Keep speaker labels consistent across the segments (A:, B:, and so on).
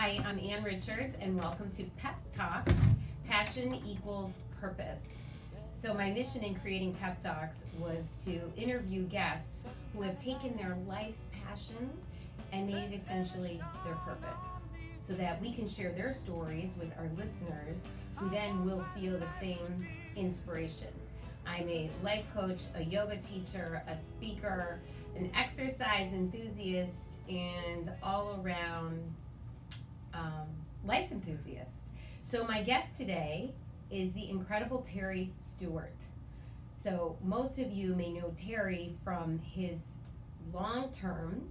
A: Hi, I'm Ann Richards, and welcome to P.E.P Talks, Passion Equals Purpose. So my mission in creating P.E.P Talks was to interview guests who have taken their life's passion and made it essentially their purpose, so that we can share their stories with our listeners, who then will feel the same inspiration. I'm a life coach, a yoga teacher, a speaker, an exercise enthusiast, and all around life enthusiast. So my guest today is the incredible Terry Stewart. So most of you may know Terry from his long-term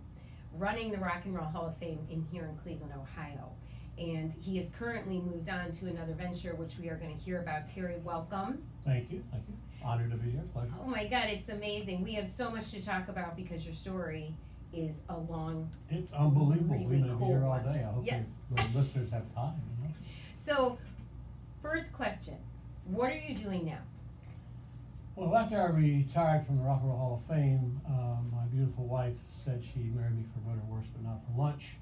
A: running the Rock and Roll Hall of Fame here in Cleveland, Ohio. And he has currently moved on to another venture, which we are going to hear about. Terry, welcome.
B: Thank you. Honored to be here. Pleasure.
A: Oh my God, it's amazing. We have so much to talk about because your story is a long,
B: it's unbelievable.
A: Really
B: We've been
A: cool
B: here all
A: one.
B: day. I hope
A: Yes.
B: the listeners have time. You know?
A: So, first question, what are you doing now?
B: Well, after I retired from the Rock and Roll Hall of Fame, my beautiful wife said she married me for better or worse, but not for lunch.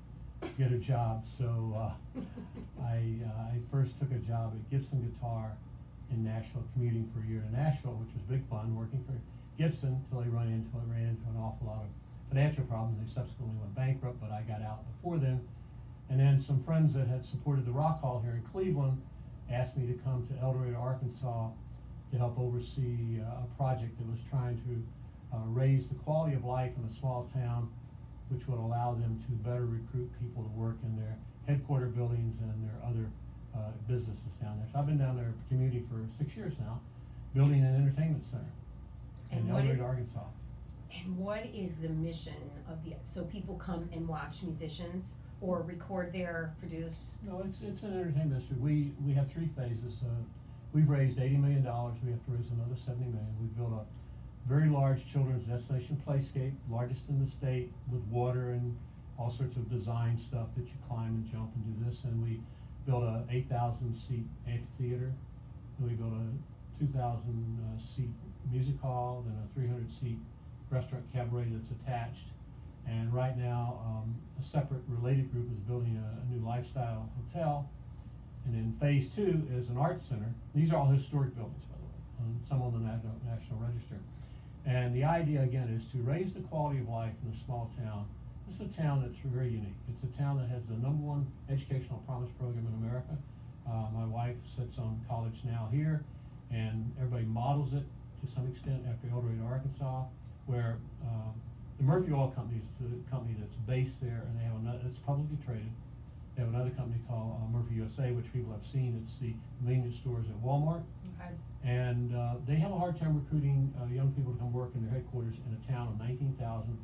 B: Get a job. So I first took a job at Gibson Guitar in Nashville, commuting for a year to Nashville, which was big fun, working for Gibson until they ran into an awful lot of financial problems. They subsequently went bankrupt, but I got out before then. And then some friends that had supported the Rock Hall here in Cleveland asked me to come to El Dorado, Arkansas to help oversee a project that was trying to raise the quality of life in a small town, which would allow them to better recruit people to work in their headquarter buildings and their other businesses down there. So I've been down there commuting for 6 years now, building an entertainment center in El Dorado, Arkansas.
A: And what is the mission of so people come and watch musicians or record there, produce?
B: No, it's an entertainment industry. We have three phases. We've raised $80 million. We have to raise another $70 million. We've built a very large children's destination playscape, largest in the state, with water and all sorts of design stuff that you climb and jump and do this. And we built a 8,000 seat amphitheater. And we built a 2,000 seat music hall, then a 300 seat restaurant cabaret that's attached. And right now, a separate related group is building a new lifestyle hotel. And then phase 2 is an arts center. These are all historic buildings, by the way, some on the National Register. And the idea, again, is to raise the quality of life in a small town. This is a town that's very unique. It's a town that has the #1 educational promise program in America. My wife sits on College Now here, and everybody models it to some extent after El Dorado, Arkansas, where the Murphy Oil Company is the company that's based there, and they have another, it's publicly traded. They have another company called Murphy USA, which people have seen. It's the convenience stores at Walmart.
A: Okay. And
B: they have a hard time recruiting young people to come work in their headquarters in a town of 19,000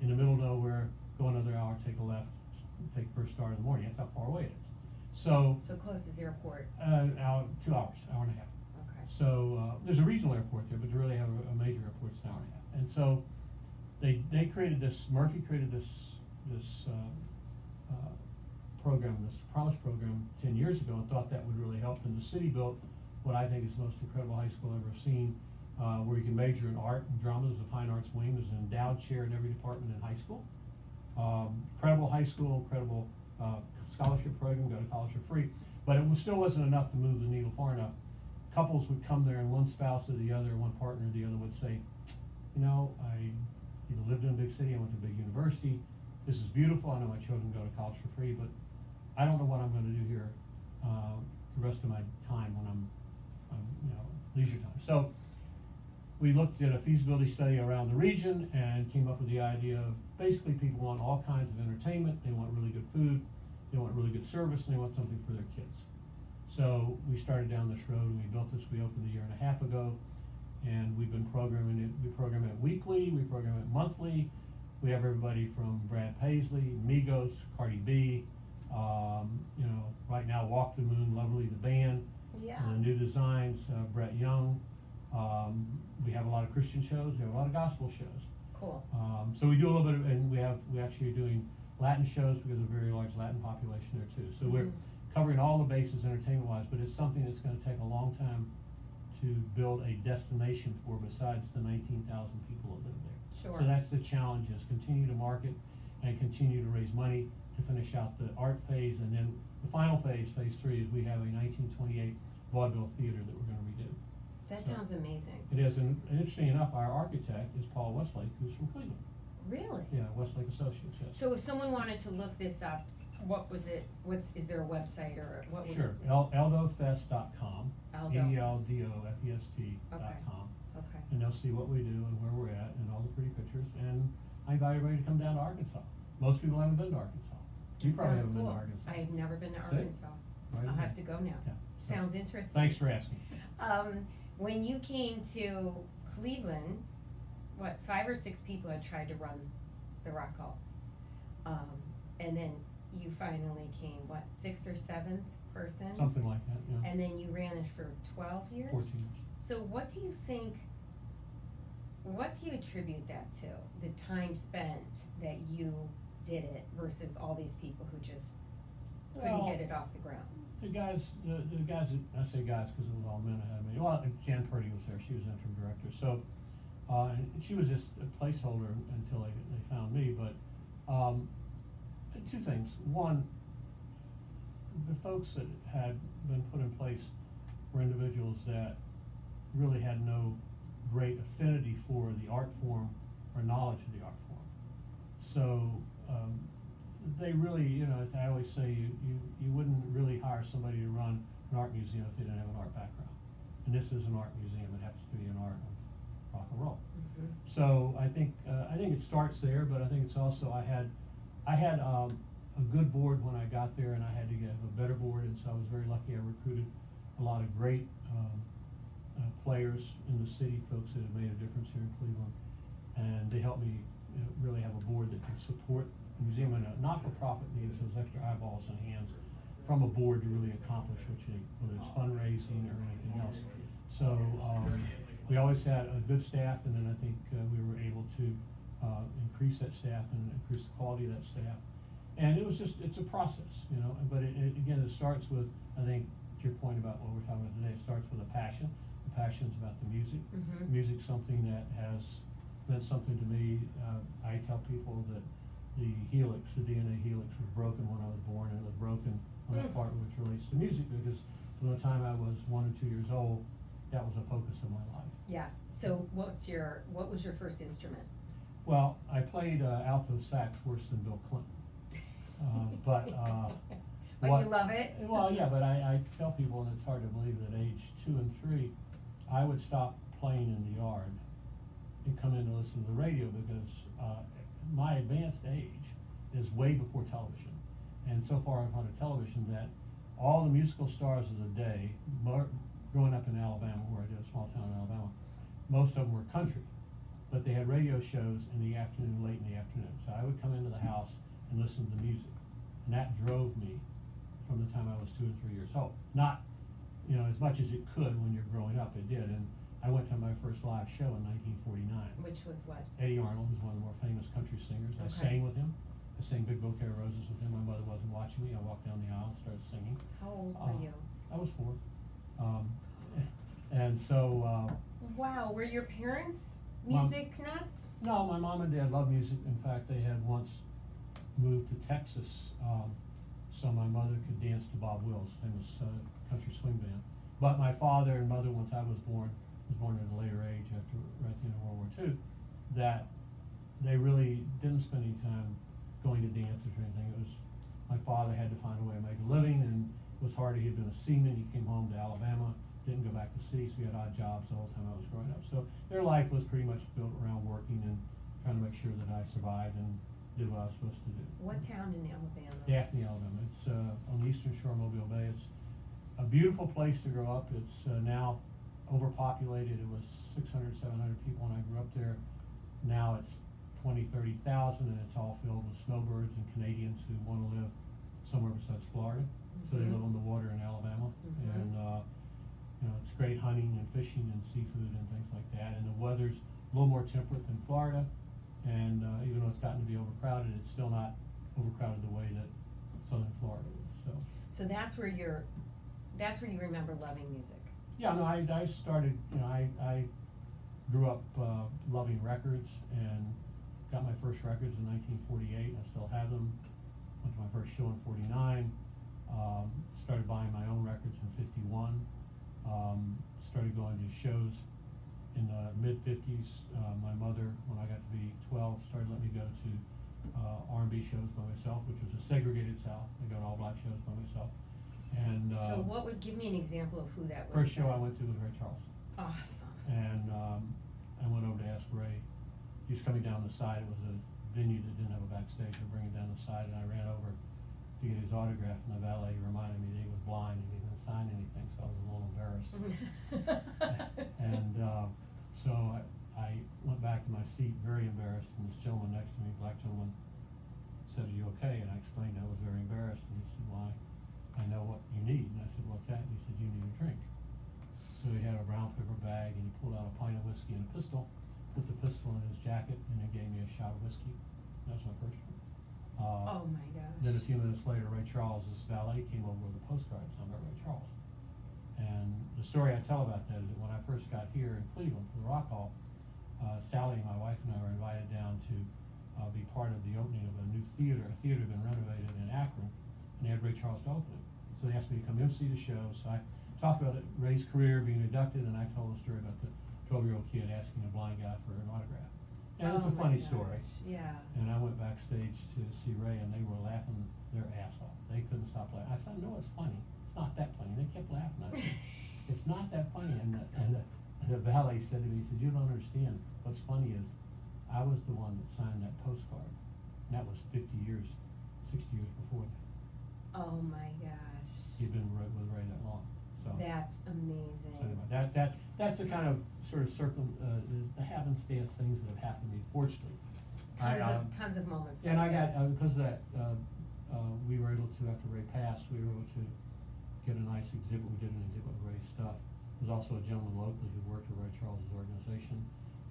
B: in the middle of nowhere. Go another hour, take a left, take the first start in the morning. That's how far away it is. So
A: close as airport?
B: 2 hours, hour and a half.
A: Okay.
B: So there's a regional airport there, but to really have a major airport, it's an hour and a half. And so they created this, Murphy created this program, this promise program 10 years ago, and thought that would really help. And the city built what I think is the most incredible high school I've ever seen, where you can major in art and drama. There's a fine arts wing. There's an endowed chair in every department in high school. Incredible high school, incredible scholarship program, go to college for free. But it still wasn't enough to move the needle far enough. Couples would come there, and one spouse or the other, one partner or the other would say, you know, I lived in a big city, I went to a big university. This is beautiful. I know my children go to college for free, but I don't know what I'm going to do here the rest of my time when I'm leisure time. So we looked at a feasibility study around the region and came up with the idea of basically people want all kinds of entertainment. They want really good food, they want really good service, and they want something for their kids. So we started down this road, and we built this. We opened a year and a half ago, and we've been programming it. We program it weekly, we program it monthly. We have everybody from Brad Paisley, Migos, Cardi B, right now Walk the Moon, Lovely the band,
A: yeah.
B: New designs, Brett Young. We have a lot of Christian shows. We have a lot of gospel shows.
A: Cool.
B: So we do a little bit of, and we actually are doing Latin shows because of a very large Latin population there too. So we're covering all the bases entertainment-wise, but it's something that's going to take a long time to build a destination for, besides the 19,000 people that live there.
A: Sure.
B: So that's the challenge: is continue to market and continue to raise money to finish out the art phase, and then the final phase, phase 3, is we have a 1928 vaudeville theater that we're going to redo.
A: That
B: So,
A: sounds amazing.
B: It is, and interesting enough, our architect is Paul Westlake, who's from Cleveland.
A: Really?
B: Yeah, Westlake Associates, yes.
A: So if someone wanted to look this up, what was it? Is there a website or what would
B: Sure,
A: it?
B: eldofest.com,
A: Eldofest.
B: ELDOFEST.com.
A: Okay.
B: And they'll see what we do and where we're at and all the pretty pictures, and I invite everybody to come down to Arkansas. Most people haven't been to Arkansas. You probably
A: Sounds
B: haven't been to
A: cool.
B: Arkansas.
A: I've never been to
B: See?
A: Arkansas.
B: Right
A: I'll
B: here.
A: have to go now.
B: Yeah. So,
A: Sounds interesting.
B: thanks for asking.
A: When you came to Cleveland, what, 5 or 6 people had tried to run the Rock Hall, and then you finally came, what, 6th or 7th person?
B: Something like that, yeah.
A: And then you ran it for 12 years?
B: 14 years.
A: So what do you think, what do you attribute that to? The time spent that you did it versus all these people who just couldn't
B: Well,
A: get it off the ground?
B: The guys, I say guys because it was all men ahead of me. Well, Jan Purdy was there. She was interim director. So, and she was just a placeholder until they found me. But 2 things. One, the folks that had been put in place were individuals that really had no great affinity for the art form or knowledge of the art form. So they really, you know, as I always say, you wouldn't really hire somebody to run an art museum if they didn't have an art background. And this is an art museum. It happens to be an art of rock and roll.
A: Mm-hmm.
B: So I think it starts there, but I think it's also I had a good board when I got there, and I had to get a better board, and so I was very lucky. I recruited a lot of great players in the city, folks that have made a difference here in Cleveland, and they helped me really have a board that could support the museum. And a not-for-profit needs those extra eyeballs and hands from a board to really accomplish what you need, whether it's fundraising or anything else. So we always had a good staff, and then I think we were able to increase that staff and increase the quality of that staff. And it was just, it's a process, you know, but again, it starts with, I think, to your point about what we're talking about today, it starts with a passion. The passion's about the music.
A: Mm-hmm.
B: Music's something that has meant something to me. I tell people that the helix, the DNA helix, was broken when I was born, and it was broken on that part which relates to music, because from the time I was 1 or 2 years old, that was a focus of my life.
A: Yeah. So what was your first instrument?
B: Well, I played alto sax worse than Bill Clinton. But
A: you love it?
B: Well, yeah, but I tell people, and it's hard to believe, that age 2 and 3, I would stop playing in the yard and come in to listen to the radio, because my advanced age is way before television. And so far in front of television that all the musical stars of the day, growing up in Alabama, where I did, a small town in Alabama, most of them were country, but they had radio shows in the afternoon, late in the afternoon. So I would come into the house and listen to the music, and that drove me from the time I was 2 or 3 years old. Not, you know, as much as it could when you're growing up, it did. And I went to my first live show in 1949.
A: Which was what?
B: Eddie Arnold, who's one of the more famous country singers. I sang with him. I sang Big Bouquet of Roses with him. My mother wasn't watching me. I walked down the aisle, started singing.
A: How old were you?
B: I was 4. And so.
A: Wow, were your parents music nuts?
B: No, my mom and dad loved music. In fact, they had once moved to Texas, so my mother could dance to Bob Wills, famous country swing band. But my father and mother, once I was born at a later age, after right at the end of World War II, that they really didn't spend any time going to dances or anything. It was, my father had to find a way to make a living, and it was hard. He had been a seaman. He came home to Alabama, didn't go back to sea, so he had odd jobs the whole time I was growing up. So their life was pretty much built around working and trying to make sure that I survived and did what I was supposed to do.
A: What town in Alabama?
B: Daphne, Alabama. It's on the eastern shore of Mobile Bay. It's a beautiful place to grow up. It's now overpopulated. It was 600, 700 people when I grew up there. Now it's 20, 30,000, and it's all filled with snowbirds and Canadians who want to live somewhere besides Florida. So they live on the water in Alabama, and you know, it's great hunting and fishing and seafood and things like that. And the weather's a little more temperate than Florida, and even though it's gotten to be overcrowded, it's still not overcrowded the way that southern Florida is.
A: So that's where you remember loving music.
B: Yeah, no, I started, you know, I grew up loving records and got my first records in 1948. I still have them. went to my first show in 49, started buying my own records in 51, started going to shows in the mid-50s. My mother, when I got to be 12, started letting me go to R&B shows by myself, which was a segregated South. I go to all black shows by myself. And
A: so what would, give me an example of who that was?
B: First show I went to was Ray Charles.
A: Awesome.
B: And I went over to ask Ray. He was coming down the side. It was a venue that didn't have a backstage. They were bringing down the side, and I ran over to get his autograph, and the valet reminded me that he was blind and he didn't sign anything, so I was a little embarrassed. And so I went back to my seat, very embarrassed, and this gentleman next to me, black gentleman, said, "Are you okay?" And I explained I was very embarrassed, and he said, "Why? I know what you need." And I said, "What's that?" And he said, "You need a drink." So he had a brown paper bag, and he pulled out a pint of whiskey and a pistol, put the pistol in his jacket, and then gave me a shot of whiskey. That was my first one.
A: Oh my gosh.
B: Then a few minutes later, Ray Charles, this valet, came over with a postcard signed by Ray Charles. And the story I tell about that is that when I first got here in Cleveland for the Rock Hall, Sally, my wife, and I were invited down to be part of the opening of a new theater. A theater had been renovated in Akron, and they had Ray Charles to open it. So they asked me to come MC the show. So I talked about Ray's career, being inducted, and I told a story about the 12-year-old kid asking a blind guy for an autograph. And it's a funny story.
A: Yeah.
B: And I went backstage to see Ray, and they were laughing their ass off. They couldn't stop laughing. I said, "No, it's funny. It's not that funny." And they kept laughing. I said, "It's not that funny." And the valet said to me, he said, "You don't understand. What's funny is I was the one that signed that postcard. And that was 50 years, 60 years before that."
A: Oh my gosh.
B: He'd been with Ray that long. So
A: that's amazing.
B: So anyway, that's the kind of sort of is the happenstance things that have happened to me. Fortunately,
A: Tons of moments.
B: Yeah, and I got because of that, we were able to, after Ray passed, we were able to get a nice exhibit. We did an exhibit with Ray's stuff. There was also a gentleman locally who worked with Ray Charles' organization,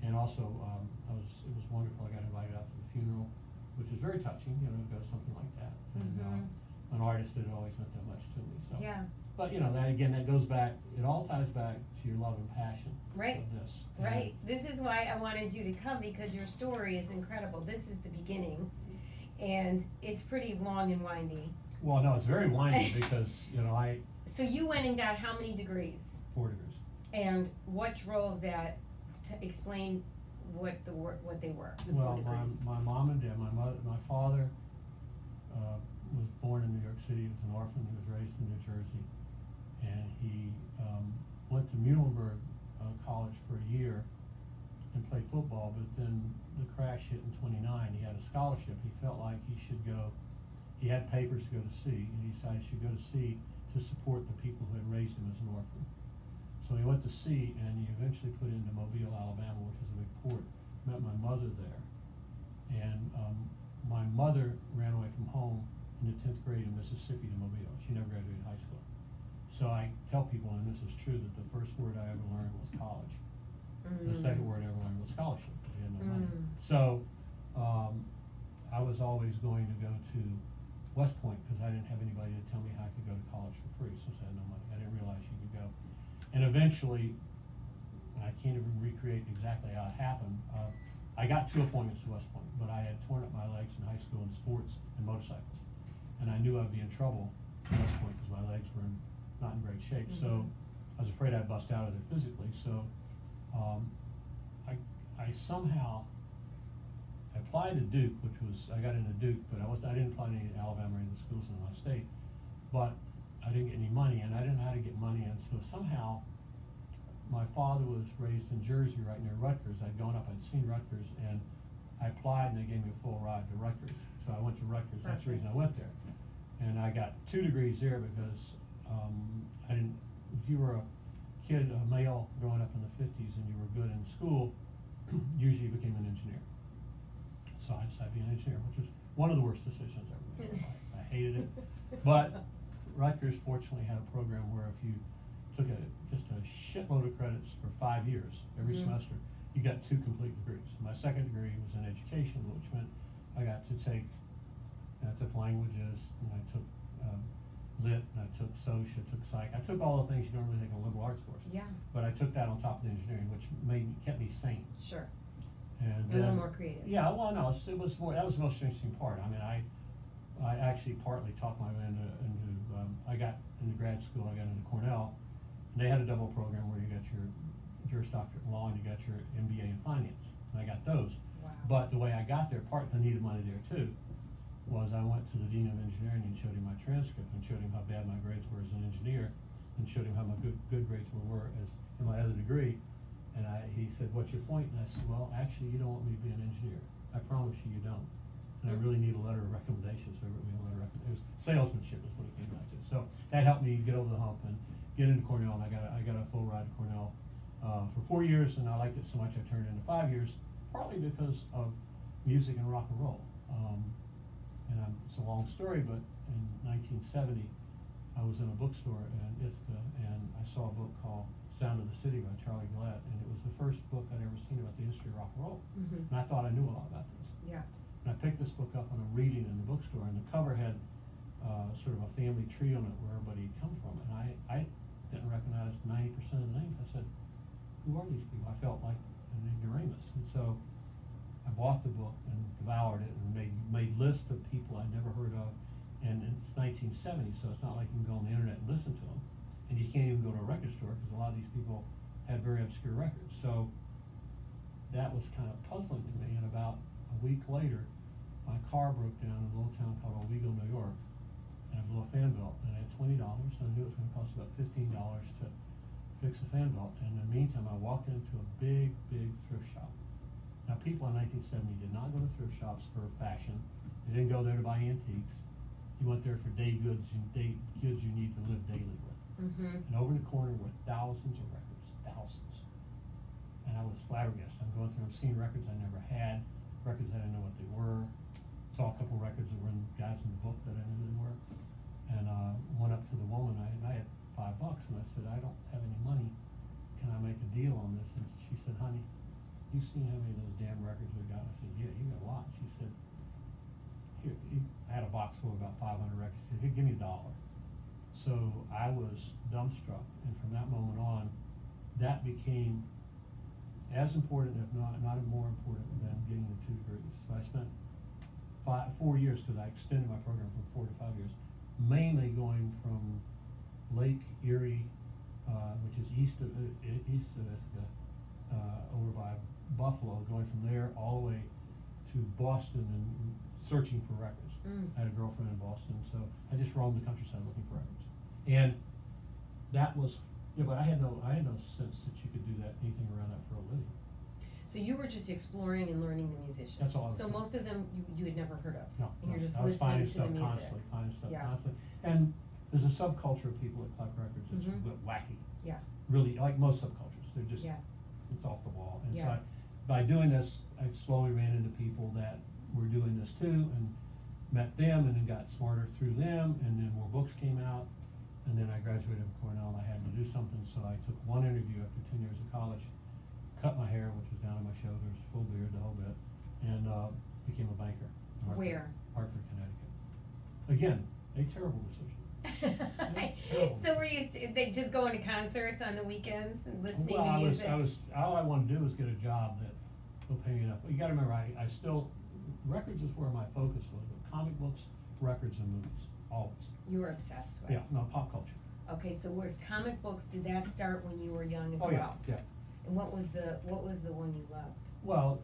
B: and also it was wonderful. I got invited out to the funeral, which is very touching. You know, to go to something like that. And an artist that always meant that much to me. So
A: yeah.
B: But you know, that again, that goes back. It all ties back to your love and passion.
A: Right.
B: Of this.
A: Right. This is why I wanted you to come, because your story is incredible. This is the beginning, and it's pretty long and windy.
B: Well, no, it's very windy because you know
A: So you went and got how many degrees?
B: 4 degrees. And
A: what drove that? To explain what they were. The
B: well,
A: 4 degrees.
B: my mom and dad, my father was born in New York City. He was an orphan. He was raised in New Jersey, and he went to Muhlenberg College for a year and played football. But then the crash hit in '29. He had a scholarship. He felt like he should go. He had papers to go to sea, and he decided he should go to sea to support the people who had raised him as an orphan. So he went to sea, and he eventually put into Mobile, Alabama, which is a big port. Met my mother there, and my mother ran away from home in the 10th grade in Mississippi to Mobile. She never graduated high school. So I tell people, and this is true, that the first word I ever learned was college. The second word I ever learned was scholarship, because we had no money. So I was always going to go to West Point because I didn't have anybody to tell me how I could go to college for free, since I had no money. I didn't realize you could go. And eventually, I can't even recreate exactly how it happened. I got 2 appointments to West Point, but I had torn up my legs in high school in sports and motorcycles. And I knew I'd be in trouble at West Point because my legs were not in great shape. So I was afraid I'd bust out of there physically. So I somehow applied to Duke, which was, I got into Duke, but I didn't apply to any Alabama or any of the schools in Ohio State. But I didn't get any money, and I didn't know how to get money. And so somehow, my father was raised in Jersey, right near Rutgers. I'd gone up, I'd seen Rutgers, and I applied, and they gave me a full ride to Rutgers. So I went to Rutgers. That's the reason I went there. And I got 2 degrees there because I didn't. If you were a kid, a male growing up in the 50s, and you were good in school, usually you became an engineer. So I decided to be an engineer, which was one of the worst decisions I ever made in my life. I hated it. But Rutgers fortunately had a program where if you took just a shitload of credits for 5 years, every semester, you got 2 complete degrees. My second degree was in education, which meant I got to take, I took languages, and I took lit, and I took soc, I took psych. I took all the things you don't really take in a liberal arts course.
A: Yeah.
B: But I took that on top of the engineering, which kept me sane.
A: Sure.
B: And
A: a little more creative.
B: Yeah, well, no, it was more. That was the most interesting part. I mean, I actually partly talked my way into I got into grad school, I got into Cornell, and they had a double program where you got your Juris Doctorate in law and you got your MBA in finance, and I got those.
A: Wow.
B: But the way I got there, part of the needed money there too, was I went to the Dean of Engineering and showed him my transcript and showed him how bad my grades were as an engineer and showed him how my good grades were as in my other degree. And he said, "What's your point?" And I said, "Well, actually, you don't want me to be an engineer. I promise you, you don't. And I really need a letter of recommendation." So I wrote me a letter of recommendation. It was salesmanship is what it came down to. So that helped me get over the hump and get into Cornell. And I got a full ride to Cornell for 4 years, and I liked it so much I turned it into 5 years, partly because of music and rock and roll. It's a long story, but in 1970, I was in a bookstore in Ithaca, and I saw a book called Sound of the City by Charlie Gillette, and it was the first book I'd ever seen about the history of rock and roll. And I thought I knew a lot about this.
A: Yeah.
B: And I picked this book up and I'm reading in the bookstore, and the cover had sort of a family tree on it where everybody had come from. And I didn't recognize 90% of the names. I said, "Who are these people?" I felt like an ignoramus. And so I bought the book and devoured it and made lists of people I'd never heard of. And it's 1970, so it's not like you can go on the internet and listen to them. And you can't even go to a record store because a lot of these people had very obscure records. So that was kind of puzzling to me. And about a week later, my car broke down in a little town called Owego, New York, and I blew a fan belt. And I had $20, and I knew it was going to cost about $15 to fix a fan belt. And in the meantime, I walked into a big thrift shop. Now, people in 1970 did not go to thrift shops for fashion. They didn't go there to buy antiques. You went there for day goods you need to live daily with. And over in the corner were thousands of records, thousands. And I was flabbergasted. I'm going through, I'm seeing records I never had, records I didn't know what they were. Saw a couple records that were in guys in the book that I knew they were. And went up to the woman, I had $5, and I said, "I don't have any money. Can I make a deal on this?" And she said, "Honey, you seen how many of those damn records we got?" I said, "Yeah, you got a lot." She said, "Here," I had a box full of about 500 records. She said, "Here, give me $1." So I was dumbstruck, and from that moment on, that became as important, if not more important, than getting the 2 degrees. So I spent 4 years, because I extended my program from 4 to 5 years, mainly going from Lake Erie, which is east of Ithaca, over by Buffalo, going from there all the way to Boston and searching for records. I had a girlfriend in Boston, so I just roamed the countryside looking for records. And that was, but I had no sense that you could do that, anything around that for a living.
A: So you were just exploring and learning the musicians.
B: That's all I was
A: So
B: doing.
A: most of them you had never heard of.
B: No,
A: and you're just
B: I was
A: listening
B: finding
A: to the music.
B: finding stuff
A: Yeah.
B: constantly. And there's a subculture of people that collect records that's wacky.
A: Yeah.
B: Really, like most subcultures, they're just it's off the wall. And so by doing this, I slowly ran into people that were doing this too, and met them, and then got smarter through them, and then more books came out, and then I graduated from Cornell, and I had to do something, so I took one interview after 10 years of college, cut my hair, which was down to my shoulders, full beard, the whole bit, and became a banker.
A: Where?
B: Hartford, Connecticut. Again, a terrible decision.
A: So were you they just going to concerts on the weekends and listening
B: well,
A: to music?
B: All I wanted to do was get a job that will pay me enough. But you got to remember, I still, records is where my focus was, but comic books, records, and movies, always.
A: You were obsessed with.
B: Yeah, no, pop culture.
A: Okay, so was comic books, did that start when you were young as well?
B: Yeah.
A: And what was the one you loved?
B: Well,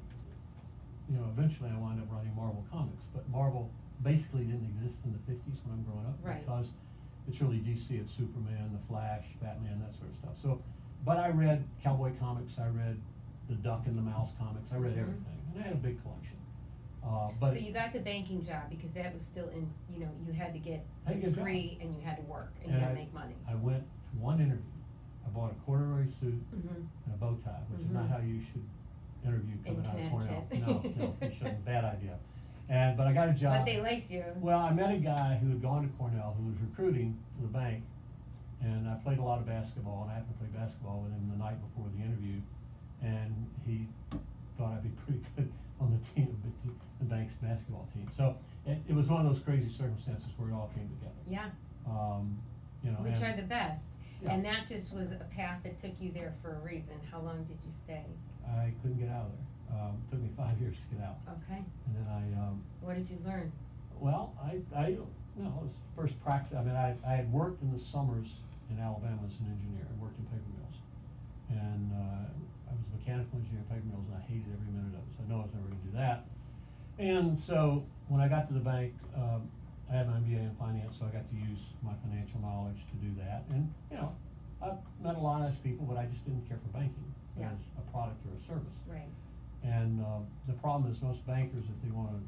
B: eventually I wound up running Marvel Comics, but Marvel basically didn't exist in the 50s when I'm growing up, because it's really DC. It's Superman, The Flash, Batman, that sort of stuff. So, but I read cowboy comics, I read the Duck and the Mouse comics, I read everything, and I had a big collection.
A: So you got the banking job because that was still in, you had to get a degree and you had to work and you had to make money.
B: I went to one interview. I bought a corduroy suit and a bow tie, which is not how you should interview coming out of Cornell. No, you shouldn't. Bad idea. But I got a job.
A: But they liked you.
B: Well, I met a guy who had gone to Cornell who was recruiting for the bank, and I played a lot of basketball, and I happened to play basketball with him the night before the interview, and he thought I'd be pretty good on the team, the bank's basketball team. So it was one of those crazy circumstances where it all came together.
A: Yeah. Which are the best. Yeah. And that just was a path that took you there for a reason. How long did you stay?
B: I couldn't get out of there. It took me 5 years to get out.
A: Okay.
B: And then
A: what did you learn?
B: Well, I don't know, it was first practice, I mean, I had worked in the summers in Alabama as an engineer. I worked in paper mills. And, I was a mechanical engineer in paper mills, and I hated every minute of it, so I know I was never gonna do that. And so, when I got to the bank, I had my MBA in finance, so I got to use my financial knowledge to do that. And, you know, I've met a lot of nice people, but I just didn't care for banking as a product or a service.
A: Right.
B: And the problem is most bankers, if they want to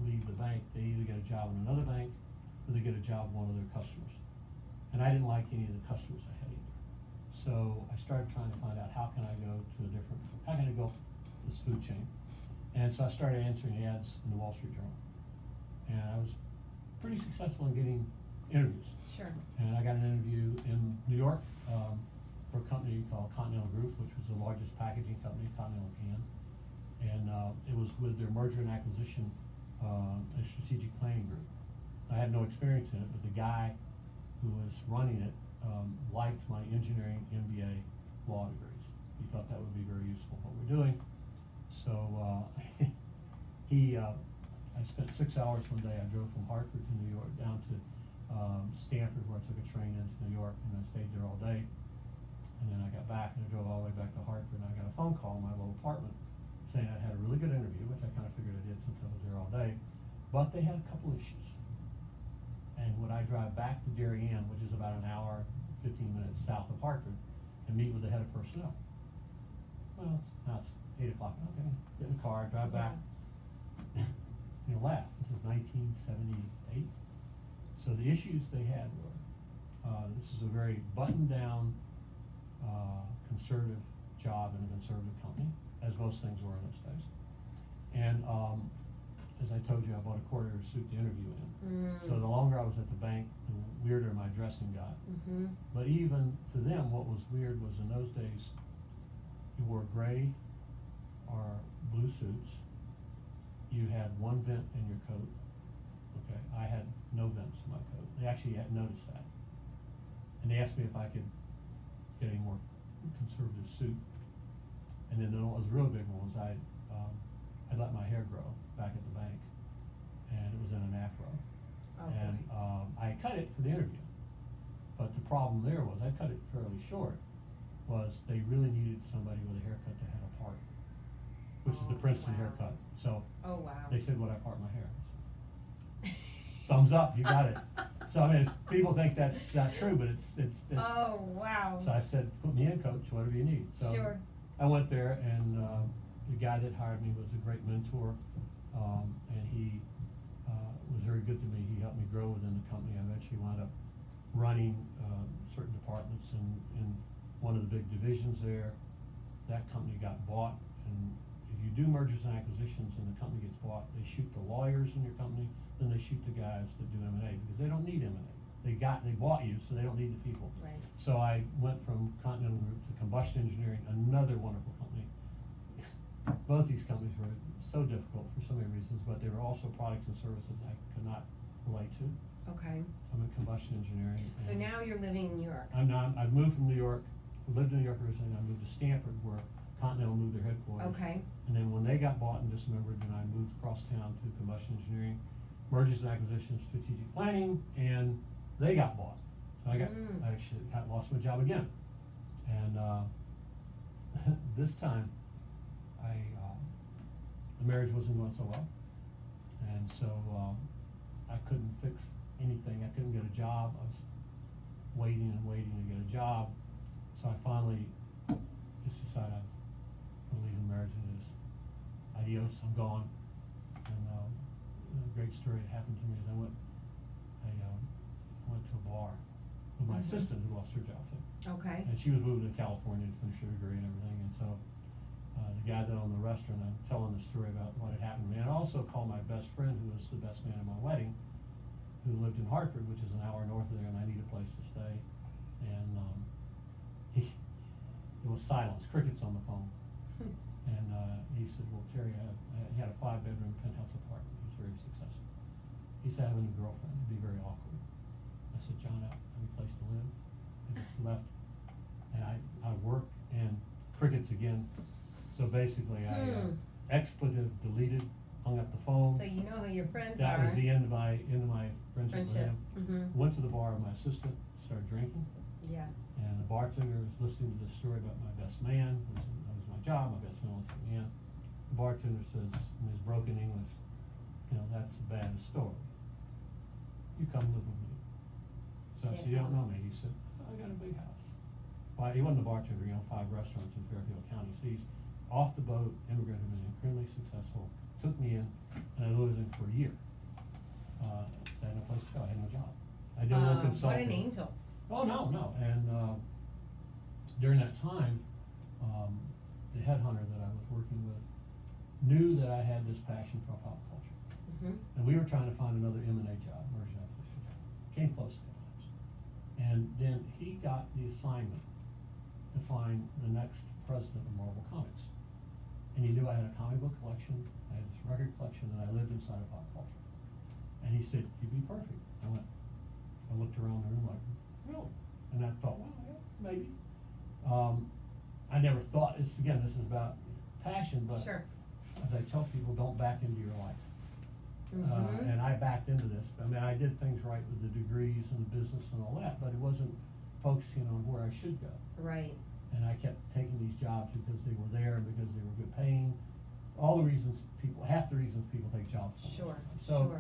B: leave the bank, they either get a job in another bank or they get a job with one of their customers. And I didn't like any of the customers I had either. So I started trying to find out how can I go to a different, how can I go this food chain? And so I started answering ads in the Wall Street Journal. And I was pretty successful in getting interviews.
A: Sure.
B: And I got an interview in New York for a company called Continental Group, which was the largest packaging company, Continental Can. And it was with their merger and acquisition and strategic planning group. I had no experience in it, but the guy who was running it liked my engineering MBA law degrees. He thought that would be very useful in what we're doing. So I spent 6 hours one day. I drove from Hartford to New York down to Stanford, where I took a train into New York, and I stayed there all day. And then I got back and I drove all the way back to Hartford, and I got a phone call in my little apartment saying I had a really good interview, which I kind of figured I did since I was there all day, but they had a couple issues. And would I drive back to Darien, which is about an hour, 15 minutes south of Hartford, and meet with the head of personnel? Well, now it's 8 o'clock. Okay, get in the car, drive back. You know, laugh. This is 1978. So the issues they had were, this is a very buttoned down, conservative job in a conservative company, as most things were in those days. And as I told you, I bought a corduroy suit to interview in. So the longer I was at the bank, the weirder my dressing got. But even to them, what was weird was in those days, you wore gray or blue suits. You had one vent in your coat. Okay, I had no vents in my coat. They actually had noticed that. And they asked me if I could get a more conservative suit. And then the real big one was I let my hair grow back at the bank, and it was in an afro.
A: Okay.
B: And I cut it for the interview. But the problem there was, I cut it fairly short, was they really needed somebody with a haircut that had a part, which is the Princeton haircut. So they said, would I part my hair? I said, thumbs up, you got it. So I mean, people think that's not true, but it's.
A: Oh, wow.
B: So I said, put me in, coach, whatever you need. So
A: sure.
B: I went there, and the guy that hired me was a great mentor, and he was very good to me. He helped me grow within the company. I eventually wound up running certain departments in one of the big divisions there. That company got bought, and if you do mergers and acquisitions and the company gets bought, they shoot the lawyers in your company, then they shoot the guys that do M&A, because they don't need M&A. They bought you, so they don't need the people.
A: Right.
B: So I went from Continental Group to Combustion Engineering, another wonderful company. Both these companies were so difficult for so many reasons, but they were also products and services I could not relate to.
A: Okay.
B: So I'm in Combustion Engineering.
A: So now you're living in New York.
B: I've moved from New York, lived in New York originally, and I moved to Stanford, where Continental moved their headquarters.
A: Okay.
B: And then when they got bought and dismembered, then I moved across town to Combustion Engineering, mergers and acquisitions, strategic planning, and they got bought. So I actually lost my job again. And this time, the marriage wasn't going so well. And so I couldn't fix anything. I couldn't get a job. I was waiting and waiting to get a job. So I finally just decided I'd leave the marriage and just adios, I'm gone. And a great story that happened to me is I went to a bar with my assistant who lost her job too.
A: Okay.
B: And she was moving to California to finish her degree and everything. And so the guy that owned the restaurant, I'm telling the story about what had happened to me. And I also called my best friend, who was the best man at my wedding, who lived in Hartford, which is an hour north of there, and I need a place to stay. And it was silence, crickets on the phone. And he said, well, Terry, he had a 5-bedroom penthouse apartment. He was very successful. He said, I have a new girlfriend. It'd be very awkward. I said, John, I have a place to live. I just left, and I work, and crickets again. So basically, I expletive deleted hung up the phone.
A: So you know who your friends
B: That
A: are.
B: was the end of my friendship with him.
A: Mm-hmm.
B: Went to the bar with my assistant, started drinking.
A: Yeah.
B: And the bartender was listening to this story about my best man. That was my job. My best man was the man. The bartender says in his broken English, that's a bad story. You come live with me. So I said, you don't know me. He said, I got a big house. Well, he wasn't the bartender, 5 restaurants in Fairfield County. So he's off the boat, immigrant, had been incredibly successful, took me in, and I lived with him for a year. I had no place to go. I had no job. I did a little consulting.
A: What an angel.
B: Oh, no. And during that time, the headhunter that I was working with knew that I had this passion for pop culture.
A: Mm-hmm.
B: And we were trying to find another M&A job, merger acquisition job. Came close to times. And then he got the assignment to find the next president of Marvel Comics. And he knew I had a comic book collection, I had this record collection, and I lived inside of pop culture. And he said, you'd be perfect. I looked around the room like, really? And I thought, well, yeah, maybe. I never thought, this is about passion, but
A: sure.
B: As I tell people, don't back into your life.
A: Mm-hmm.
B: And I backed into this. I mean, I did things right with the degrees and the business and all that, but it wasn't focusing on where I should go.
A: Right.
B: And I kept taking these jobs because they were there, because they were good paying. Half the reasons people take jobs.
A: Sure.
B: So,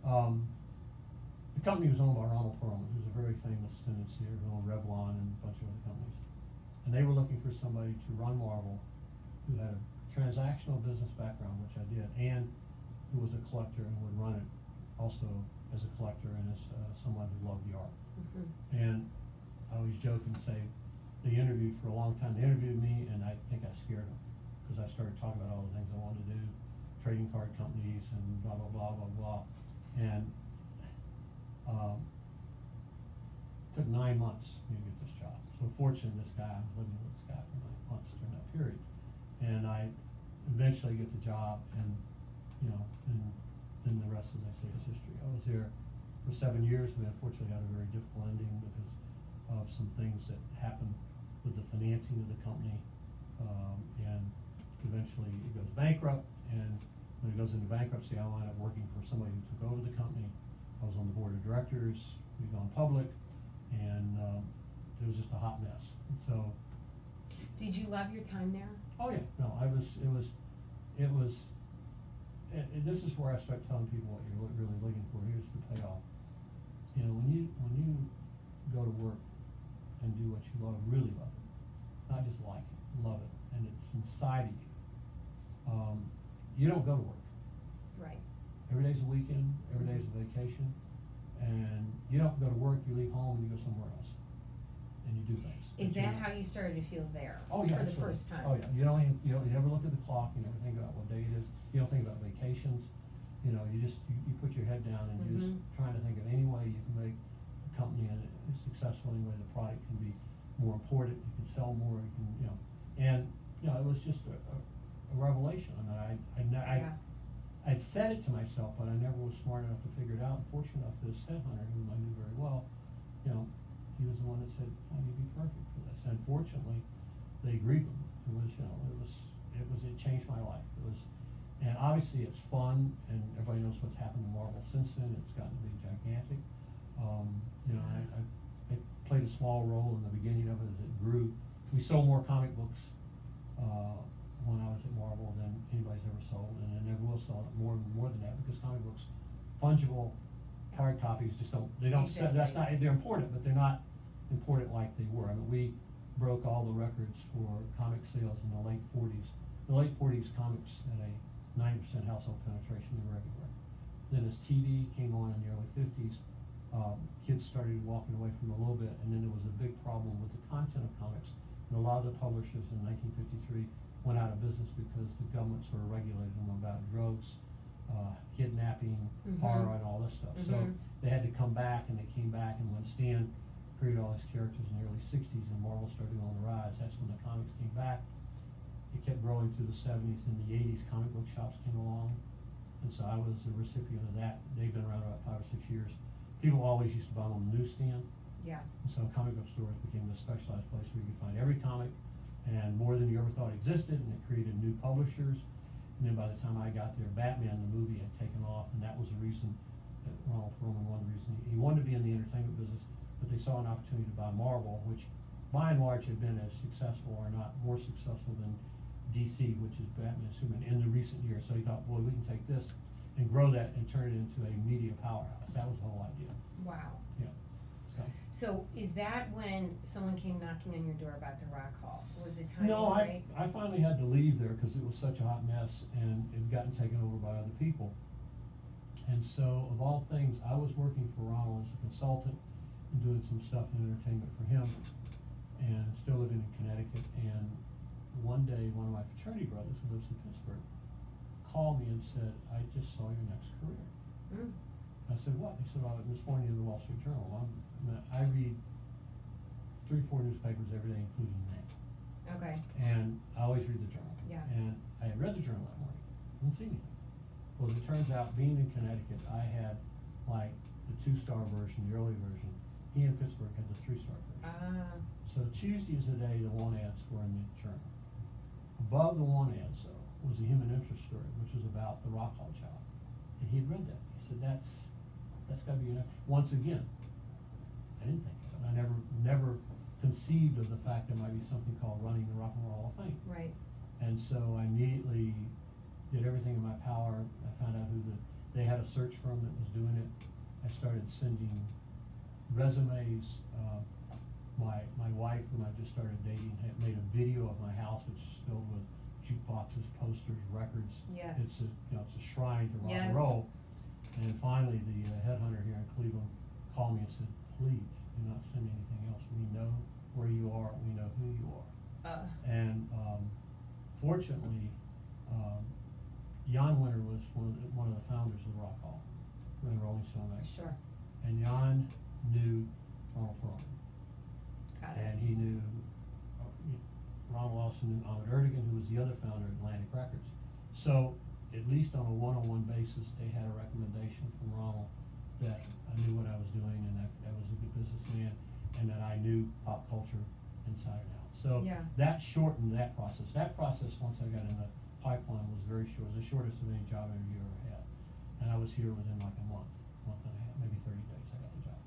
B: the company was owned by Ronald Perlman, who's a very famous financier who owned Revlon and a bunch of other companies. And they were looking for somebody to run Marvel who had a transactional business background, which I did, and who was a collector and would run it also as a collector and as someone who loved the art.
A: Mm-hmm.
B: And I always joke and say, they interviewed for a long time. They interviewed me, and I think I scared them because I started talking about all the things I wanted to do, trading card companies and blah, blah, blah, blah, blah. And took 9 months to get this job. So fortunately, I was living with this guy for 9 months during that period. And I eventually get the job, and and then the rest, as I say, is history. I was there for 7 years. We unfortunately had a very difficult ending because of some things that happened with the financing of the company, and eventually it goes bankrupt. And when it goes into bankruptcy, I wound up working for somebody who took over the company. I was on the board of directors. We'd gone public, and it was just a hot mess. And so,
A: did you love your time there?
B: oh yeah, no, and this is where I start telling people what you're really looking for. Here's the payoff. When you go to work and do what you love, really love it, not just like it, love it, and it's inside of you. You don't go to work.
A: Right.
B: Every day's a weekend, every day's a vacation, and you don't go to work, you leave home and you go somewhere else, and you do things.
A: Is that how you started to feel there?
B: Oh yeah,
A: for the
B: absolutely.
A: first time?
B: Oh yeah, you never look at the clock, you never think about what day it is, you don't think about vacations, you put your head down and you're just trying to think of any way you can make the company successful, any way the product can be more important, you can sell more, and it was just a revelation. I mean, I'd said it to myself, but I never was smart enough to figure it out. And fortunate enough, this headhunter, whom I knew very well, he was the one that said, "Oh, you'd be perfect for this." And fortunately, they agreed with me. It changed my life. And obviously it's fun, and everybody knows what's happened to Marvel since then. It's gotten to be gigantic. I played a small role in the beginning of it as it grew. We sold more comic books when I was at Marvel than anybody's ever sold, and I never will sell more than that, because comic books, fungible hard copies, they're important, but they're not important like they were. I mean, we broke all the records for comic sales in the late 40s. The late 40s, comics had a 90% household penetration. They were everywhere. Then as TV came on in the early 50s, kids started walking away from it a little bit, and then there was a big problem with the content of comics. And a lot of the publishers in 1953 went out of business because the government sort of regulated them about drugs, kidnapping, horror, and all this stuff. So they had to come back, and they came back, and when Stan created all these characters in the early 60s and Marvel started on the rise, that's when the comics came back. It kept growing through the 70s. In the 80s, comic book shops came along, and so I was the recipient of that. They've been around about 5 or 6 years. People always used to buy them on the newsstand.
A: Yeah.
B: And so comic book stores became a specialized place where you could find every comic, and more than you ever thought existed, and it created new publishers. And then by the time I got there, Batman, the movie, had taken off, and that was the reason that Ronald Perlman, one of the reasons he wanted to be in the entertainment business, but they saw an opportunity to buy Marvel, which by and large had been as successful, or not more successful than DC, which is Batman and Superman, in the recent years. So he thought, boy, we can take this and grow that and turn it into a media powerhouse. That was the whole idea.
A: Wow.
B: Yeah.
A: So is that when someone came knocking on your door about the Rock Hall? Was the timing
B: No,
A: right?
B: I finally had to leave there because it was such a hot mess and it had gotten taken over by other people. And so, of all things, I was working for Ronald as a consultant and doing some stuff in entertainment for him, and still living in Connecticut. And one day, one of my fraternity brothers who lives in Pittsburgh called me and said, "I just saw your next career."
A: Mm.
B: I said, "What?" He said, "Well, this morning in the Wall Street Journal. I read 3-4 newspapers every day, including that.
A: Okay.
B: And I always read the journal.
A: Yeah.
B: And I had read the journal that morning. Didn't see anything. Well, it turns out, being in Connecticut, I had like the 2-star version, the early version. He in Pittsburgh had the 3-star version. So Tuesday is the day the want ads were in the journal. Above the want ads, though, was a human interest story, which was about the Rock Hall job. And he had read that. He said, that's got to be enough. Once again, I didn't think of it. I never conceived of the fact there might be something called running the Rock and Roll Hall of Fame.
A: Right.
B: And so I immediately did everything in my power. I found out they had a search firm that was doing it. I started sending resumes. My wife, whom I just started dating, had made a video of my house, which is filled with jukeboxes, posters, records.
A: Yes.
B: It's a shrine to rock
A: Yes.
B: and roll. And finally, the headhunter here in Cleveland called me and said, "Please do not send anything else. We know where you are. We know who you are." And fortunately, Jan Winter was one of the founders of the Rock Hall in Rolling Stone magazine.
A: Sure.
B: And Jan knew Ronald Perlman.
A: Got it.
B: And he knew Ronald also knew Ahmet Ertegun, who was the other founder of Atlantic Records. So, at least on a one-on-one basis, they had a recommendation from Ronald that I knew what I was doing, and that I was a good businessman, and that I knew pop culture inside and out. So
A: Yeah.
B: that shortened that process. That process, once I got in the pipeline, was very short. It was the shortest of any job interview I ever had. And I was here within like a month and a half, maybe 30 days I got the job.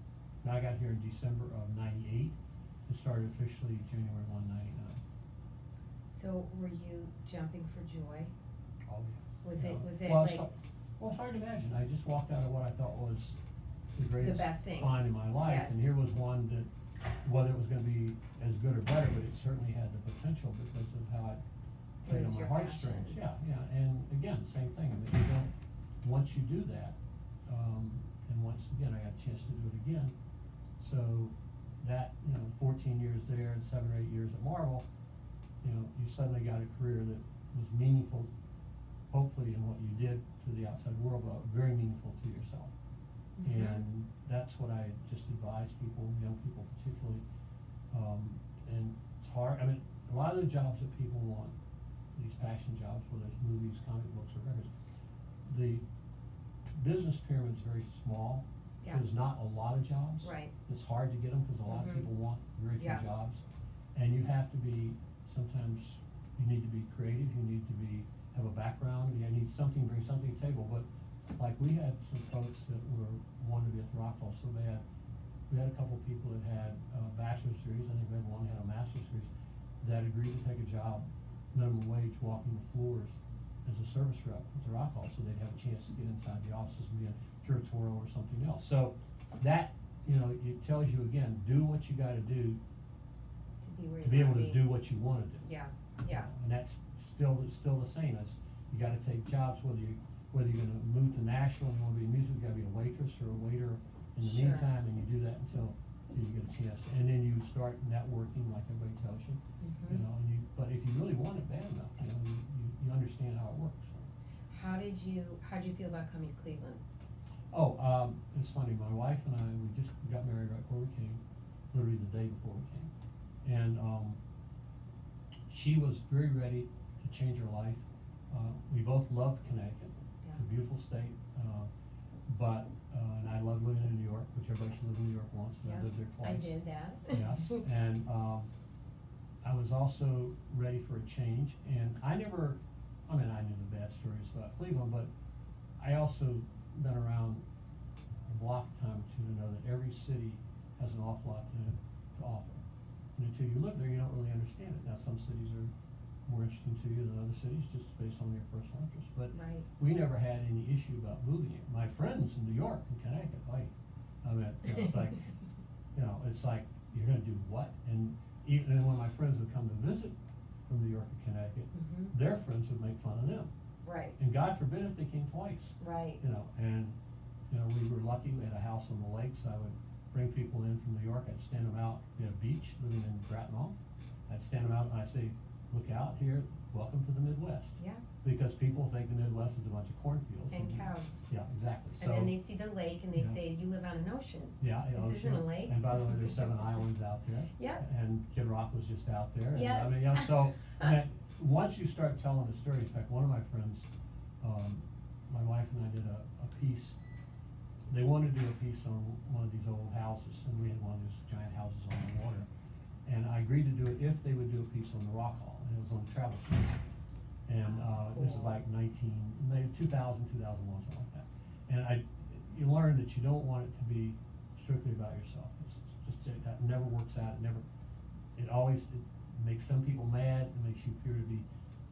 B: Now I got here in December of '98 and started officially January 1, '99.
A: So were you jumping for joy?
B: Oh, yeah.
A: Was it
B: Well,
A: like
B: it's hard to imagine. I just walked out of what I thought was the greatest
A: best thing.
B: find in my life,
A: Yes.
B: and here was one that, whether it was going to be as good or better, but it certainly had the potential because of how it played
A: was
B: on my
A: your
B: heartstrings.
A: passion.
B: Yeah, and again, same thing. I mean, you don't, once you do that, and once again, I got a chance to do it again. So that 14 years there and 7 or 8 years at Marvel, you suddenly got a career that was meaningful, hopefully in what you did to the outside world, but very meaningful to yourself.
A: Mhm.
B: And that's what I just advise people, young people particularly. And it's hard. I mean, a lot of the jobs that people want, these passion jobs, whether it's movies, comic books, or records, the business pyramid is very small.
A: Yeah.
B: So there's not a lot of jobs.
A: Right.
B: It's hard to get them because a lot of
A: Mhm.
B: people want very few
A: Yeah.
B: jobs. And you have to be, sometimes you need to be creative, you need to have a background, you need something, bring something to the table. But like we had some folks that wanted to be at the Rock Hall, so we had a couple people that had bachelor's degrees. I think we had one had a master's degree that agreed to take a job, minimum wage, walking the floors as a service rep at the Rock Hall, so they'd have a chance to get inside the offices and be a curatorial or something else. So that, it tells you again, do what you gotta do
A: To
B: to be able to do what you wanna do.
A: Yeah. Yeah.
B: And that's still the same. You gotta take jobs, whether you're gonna move to Nashville and you wanna be in music, you gotta be a waitress or a waiter in the
A: Sure.
B: meantime, and you do that until you get a chance. And then you start networking like everybody tells you,
A: Mhm.
B: but if you really want it bad enough, you understand how it works.
A: How did you feel about coming to Cleveland?
B: Oh, it's funny, my wife and I, we just got married right before we came, literally the day before we came. And, she was very ready to change her life. We both loved Connecticut. It's a
A: Yeah.
B: beautiful state. And I love living in New York, which everybody should live in New York once, but I
A: Yeah,
B: lived there twice.
A: I did that.
B: Yes, and I was also ready for a change, and I never I mean, I knew the bad stories about Cleveland, but I also been around a block time or two to know that every city has an awful lot to offer. And until you live there, you don't really understand it. Now, some cities are more interesting to you than other cities, just based on your personal interest. But
A: Right.
B: we never had any issue about moving here. My friends in New York and Connecticut, like, I mean, it's like, it's like, you're gonna do what? And even when my friends would come to visit from New York and Connecticut, their friends would make fun of them.
A: Right.
B: And God forbid if they came twice.
A: Right.
B: And we were lucky. We had a house on the lake, so I would bring people in from New York. I'd stand them out. We had a beach living in Brattonall. I'd stand them out and I'd say, "Look out here! Welcome to the Midwest."
A: Yeah.
B: Because people think the Midwest is a bunch of cornfields
A: And cows.
B: Yeah, exactly.
A: And then they see the lake and they say, "You live on an ocean."
B: Yeah,
A: This isn't a lake.
B: And by the way, there's 7 islands out there.
A: Yeah.
B: And Kid Rock was just out there. And,
A: Yes.
B: I mean, so once you start telling the story, in fact, one of my friends, my wife and I did a piece. They wanted to do a piece on one of these old houses, and we had one of these giant houses on the water. And I agreed to do it if they would do a piece on the Rock Hall, and it was on the Travel Channel. And this is like maybe 2000, 2001, something like that. And you learn that you don't want it to be strictly about yourself. That never works out. It always makes some people mad. It makes you appear to be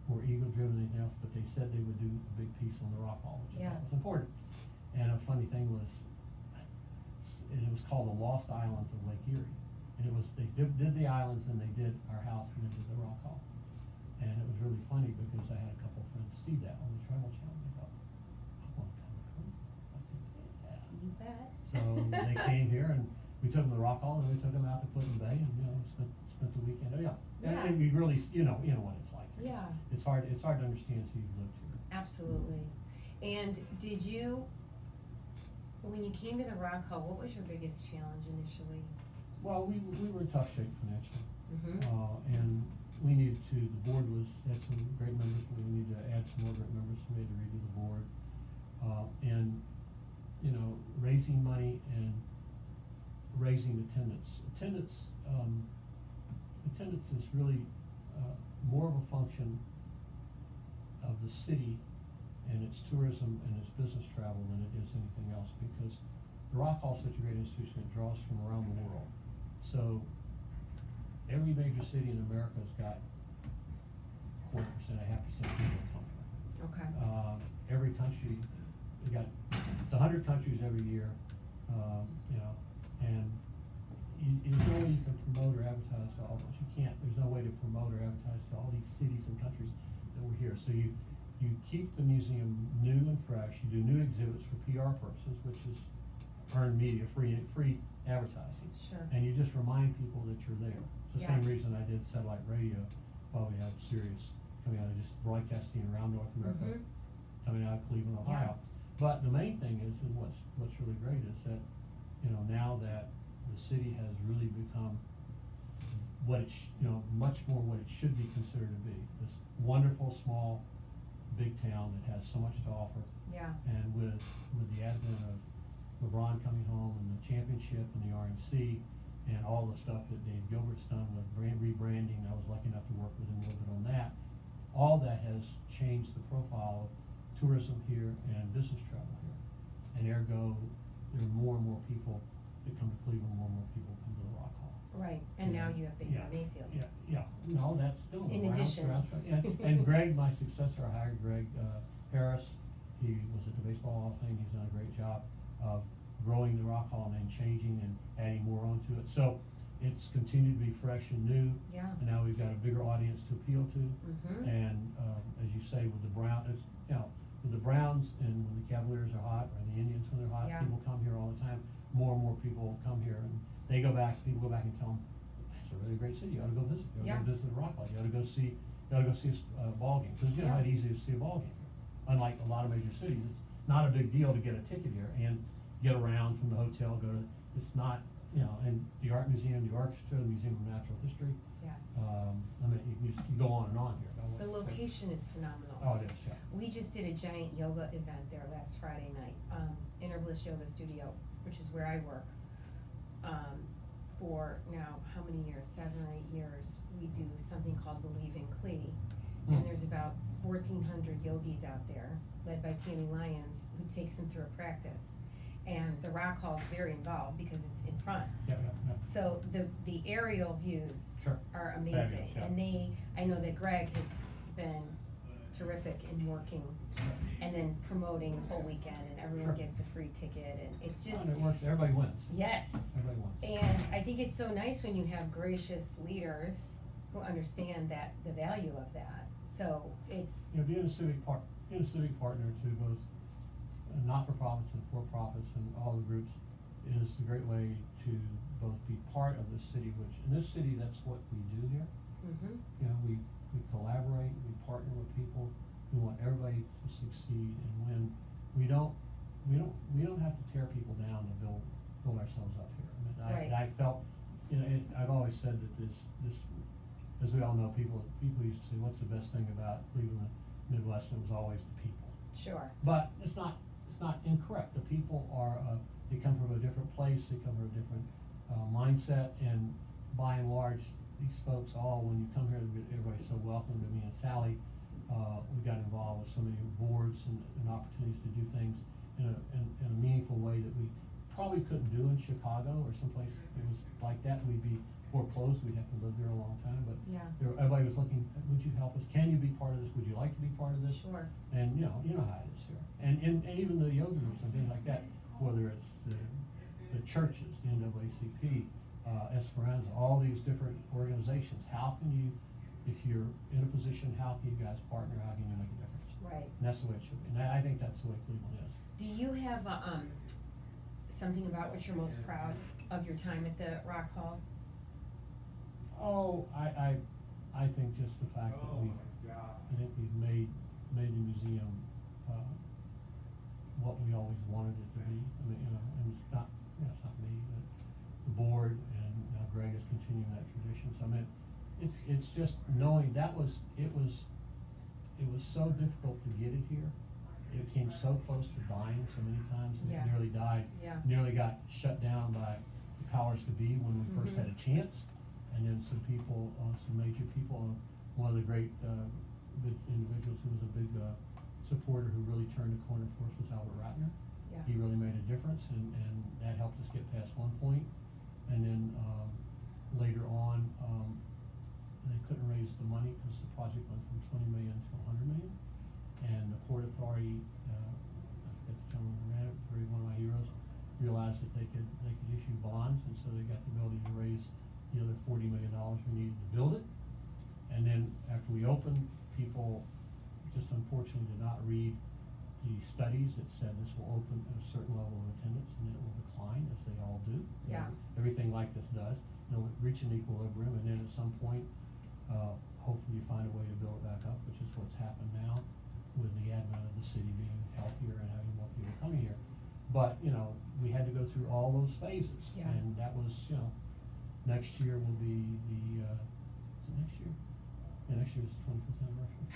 B: more ego-driven than anything else. But they said they would do a big piece on the Rock Hall, which I thought was important. And a funny thing was, it was called the Lost Islands of Lake Erie. And it was, they did the islands, then they did our house, and then did the Rock Hall. And it was really funny because I had a couple of friends see that on the Travel Channel. They thought, "I want to come to Cleveland." I said, "Yeah."
A: You bet.
B: So they came here, and we took them to the Rock Hall, and we took them out to Clinton Bay, and spent the weekend. Oh, yeah.
A: Yeah.
B: And we really, you know what it's like.
A: Yeah.
B: It's hard to understand until you've lived here.
A: Absolutely. And did you, when you came to the Rock Hall, what was your biggest challenge initially?
B: Well, we were in tough shape financially. And we needed to, the board had some great members, but we needed to add some more great members, so we had to redo the board. And, raising money and raising attendance. Attendance is really more of a function of the city and its tourism and its business travel than it is anything else, because the Rock Hall is such a great institution. It draws from around the world. So every major city in America has got 0.5% people come here.
A: Okay.
B: Every country, it's 100 countries every year, and there's no way you can promote or advertise to all those. There's no way to promote or advertise to all these cities and countries that we're here. So you keep the museum new and fresh. You do new exhibits for PR purposes, which is earned media, free advertising.
A: Sure.
B: And you just remind people that you're there. It's the
A: Yeah.
B: same reason I did satellite radio while we have Sirius coming out of just broadcasting around North America, coming out of Cleveland, Ohio.
A: Yeah.
B: But the main thing is, and what's really great is that, now that the city has really become much more what it should be considered to be. This wonderful, small, big town that has so much to offer.
A: Yeah.
B: And with the advent of LeBron coming home and the championship and the RNC and all the stuff that Dave Gilbert's done with rebranding, I was lucky enough to work with him a little bit on that. All that has changed the profile of tourism here and business travel here. And ergo, there are more and more people that come to Cleveland, more and more people come to the Rock Hall.
A: Right, and now you have Baker Mayfield.
B: Yeah. No, that's still
A: in addition.
B: And Greg, my successor, I hired Greg Harris. He was at the Baseball Hall of Fame. He's done a great job of growing the Rock Hall and then changing and adding more onto it. So it's continued to be fresh and new.
A: Yeah.
B: And now we've got a bigger audience to appeal to. And as you say, with the with the Browns and when the Cavaliers are hot, or the Indians when they're hot, people come here all the time. More and more people come here, and people go back and tell them, "It's a really great city. You ought to go visit. You ought to go visit the Rock Hall. You ought to go see a ball game." Because it's not easy to see a ball game here. Unlike a lot of major cities, it's not a big deal to get a ticket here and get around from the hotel. It's not, and the Art Museum, the Orchestra, the Museum of Natural History.
A: Yes.
B: You go on and on here.
A: The location is phenomenal.
B: Oh, it is, yeah.
A: We just did a giant yoga event there last Friday night, Inner Bliss Yoga Studio, which is where I work. For now, how many years? 7 or 8 years. We do something called Believe in Clee, and there's about 1,400 yogis out there, led by Tammy Lyons, who takes them through a practice. And the Rock Hall is very involved because it's in front.
B: Yeah.
A: So the aerial views
B: Sure.
A: are amazing.
B: Fabulous, yeah.
A: And I know that Greg has been terrific in working and then promoting the whole weekend, and everyone
B: Sure.
A: gets a free ticket, and it's just,
B: And it works, everybody wins.
A: yes.
B: Everybody wins.
A: And I think it's so nice when you have gracious leaders who understand that, the value of that. So it's,
B: Being a civic partner to both not-for-profits and for-profits and all the groups is a great way to both be part of the city, which, in this city, that's what we do here.
A: mhm,
B: We collaborate, we partner with people, we want everybody to succeed and win. We don't have to tear people down to build ourselves up here.
A: Right.
B: I felt, I've always said that this, as we all know, people used to say, what's the best thing about Cleveland and Midwest? And it was always the people.
A: sure,
B: But it's not incorrect. The people are, they come from a different place, they come from a different mindset, and by and large, these folks all, when you come here, everybody's so welcome to me and Sally. We got involved with so many boards and opportunities to do things in a meaningful way that we probably couldn't do in Chicago or someplace that was like that. We'd be foreclosed, we'd have to live there a long time, but
A: yeah,
B: everybody was looking, would you help us? Can you be part of this? Would you like to be part of this?
A: sure,
B: And you know how it is here. And even the yoga groups and things like that, whether it's the churches, the NAACP, Esperanza, all these different organizations, how can you, if you're in a position, how can you guys partner? How can you make a difference?
A: right.
B: And that's the way it should be. And I think that's the way Cleveland is.
A: Do you have, something about what you're most proud of your time at the Rock Hall?
B: Oh, I think just the fact that we've made the museum what we always wanted it to be. I mean, and it's not me, but the board, and now Greg is continuing that tradition. So I mean, it's just knowing it was so difficult to get it here. It came so close to dying so many times, and
A: Yeah.
B: it nearly died.
A: Yeah.
B: Nearly got shut down by the powers to be when we first had a chance. And then some people, some major people, one of the great individuals who was a big supporter who really turned the corner for us was Albert Ratner.
A: Yeah.
B: He really made a difference, and that helped us get past one point. And then later on, they couldn't raise the money because the project went from 20 million to 100 million. And the Port Authority, I forget the gentleman who ran it, very one of my heroes, realized that they could issue bonds, and so they got the ability to raise the other $40 million we needed to build it. And then after we opened, people just unfortunately did not read the studies that said this will open at a certain level of attendance and then it will decline, as they all do.
A: Yeah.
B: Everything like this does. It'll reach an equilibrium, and then at some point, hopefully you find a way to build it back up, which is what's happened now with the advent of the city being healthier and having more people coming here. But, we had to go through all those phases.
A: Yeah.
B: And that was, next year will be the, is it next year? Yeah, next year is the 25th anniversary.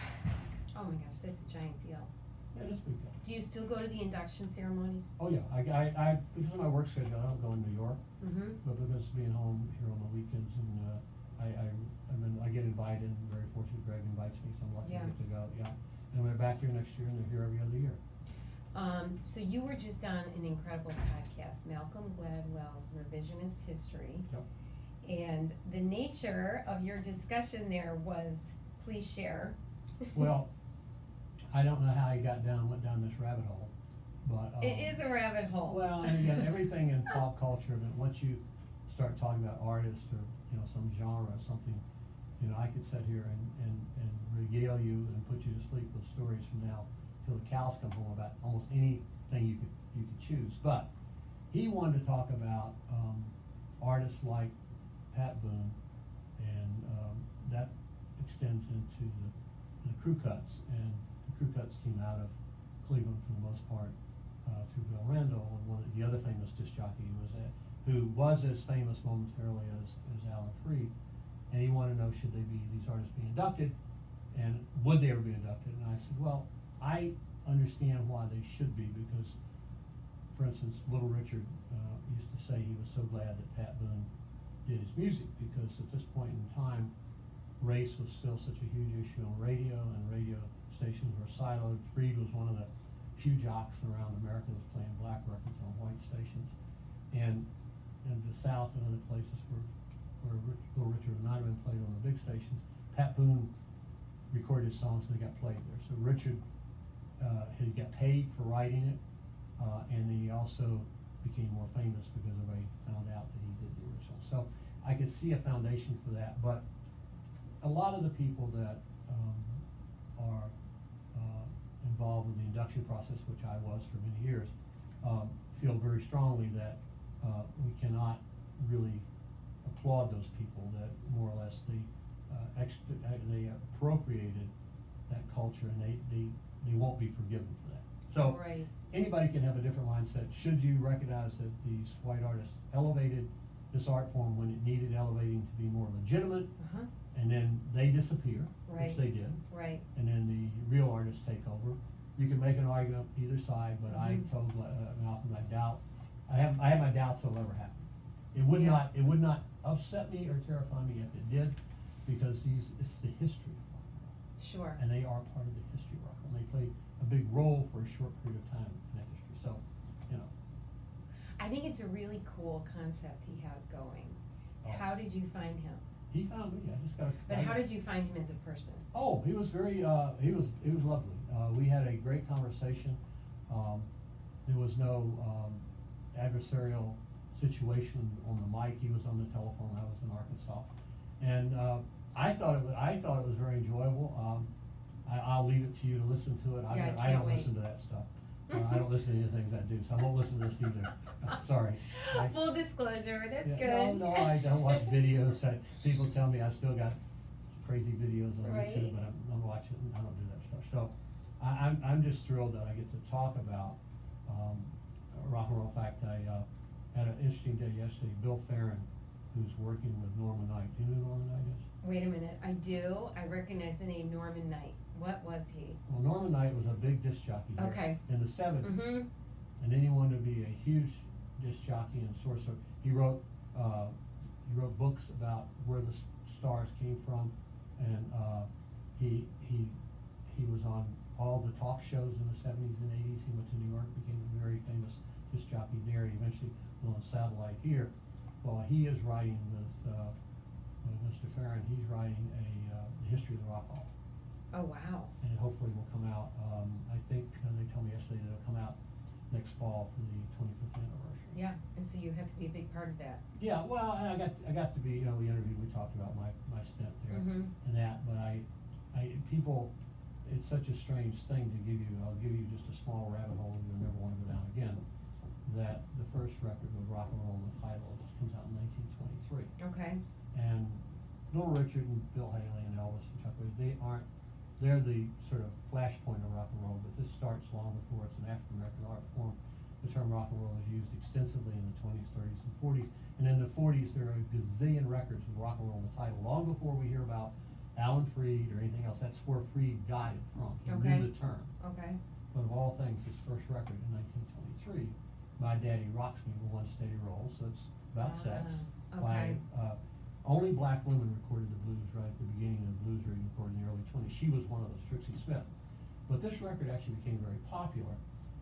A: Oh my gosh, that's a giant deal.
B: Yeah, this weekend.
A: Do you still go to the induction ceremonies?
B: Oh, yeah, I because of my work schedule, I don't go in New York,
A: Mm-hmm.
B: but because being home here on the weekends, and, I get invited, and very fortunate Greg invites me, so I'm lucky
A: Yeah.
B: to get to go, yeah. And we're back here next year, and they're here every other year.
A: So you were just on an incredible podcast, Malcolm Gladwell's Revisionist History.
B: Yep.
A: And the nature of your discussion there was, please share.
B: Well, I don't know how he went down this rabbit hole, but.
A: It is a rabbit hole.
B: Well, and again, everything in pop culture, but once you start talking about artists or, some genre or something, I could sit here and regale you and put you to sleep with stories from now till the cows come home about almost anything you could choose. But he wanted to talk about artists like Pat Boone, and that extends into the Crew Cuts, and the Crew Cuts came out of Cleveland for the most part through Bill Randall, and the other famous disc jockey who was as famous momentarily as Alan Freed, and he wanted to know, should these artists be inducted, and would they ever be inducted? And I said, well, I understand why they should be, because, for instance, Little Richard used to say he was so glad that Pat Boone did his music, because at this point in time, race was still such a huge issue on radio, and radio stations were siloed. Freed was one of the few jocks around America that was playing black records on white stations. And in the South and other places where Little Richard would not have been played on the big stations, Pat Boone recorded his songs and they got played there. So Richard, he got paid for writing it, and he also became more famous because everybody found out that he did the original. So I could see a foundation for that, but a lot of the people that are involved in the induction process, which I was for many years, feel very strongly that we cannot really applaud those people that more or less they appropriated that culture, and they won't be forgiven for that. So
A: right.
B: Anybody can have a different mindset. Should you recognize that these white artists elevated this art form when it needed elevating to be more legitimate, and then they disappear,
A: right.
B: which they did,
A: right.
B: and then the real artists take over. You can make an argument either side, but I told Malcolm I have my doubts it'll ever happen. It would not upset me or terrify me if it did, because it's the history of rock and roll.
A: Sure.
B: And they are part of the history of rock and roll. They play a big role for a short period of time in that history. So, you know.
A: I think it's a really cool concept he has going.
B: Oh.
A: How did you find him?
B: He found me. I just got.
A: But how did you find him as a person?
B: Oh, he was very. He was lovely. We had a great conversation. There was no adversarial situation on the mic. He was on the telephone. I was in Arkansas, and I thought it was very enjoyable. I'll leave it to you to listen to it. I don't listen to that stuff. I don't listen to any things I do, so I won't listen to this either. Sorry.
A: Full disclosure, that's good.
B: No, I don't watch videos. People tell me I've still got crazy videos on YouTube, but I'm watching. I don't do that stuff. So I'm just thrilled that I get to talk about rock and roll. In fact, I had an interesting day yesterday. Bill Farron, who's working with Norman Knight. Do you know who Norman Knight is?
A: Wait a minute, I do. I recognize the name Norman Knight. What was he?
B: Well, Norman Knight was a big disc jockey here in the 70s. And then he wanted to be a huge disc jockey and sorcerer. He wrote books about where the stars came from, and he was on all the talk shows in the 70s and 80s. He went to New York, became a very famous disc jockey there. He eventually went on satellite here. Well, he is writing with Mr. Farron. He's writing the history of the Rock Hall.
A: Oh, wow.
B: And it hopefully will come out. I think they told me yesterday that it'll come out next fall for the 25th anniversary.
A: Yeah, and so you have to be a big part of that.
B: Yeah, well, and I got to be, we interviewed, we talked about my stint there and that, but people, it's such a strange thing to give you. I'll give you just a small rabbit hole you'll never want to go down again. That the first record with rock and roll in the title comes out in 1923.
A: Okay.
B: And Little Richard and Bill Haley and Elvis and Chuck Berry, they're the sort of flashpoint of rock and roll, but this starts long before. It's an African American art form. The term rock and roll is used extensively in the 20s, 30s, and 40s. And in the 40s, there are a gazillion records with rock and roll in the title. Long before we hear about Alan Freed or anything else, that's where Freed got it from. He knew the term.
A: Okay.
B: But of all things, his first record in 1923, My Daddy Rocks Me with One Steady Roll, so it's about sex.
A: Okay.
B: By only black women recorded the blues right at the beginning of the blues reading recorded in the early 20s. She was one of those, Trixie Smith. But this record actually became very popular,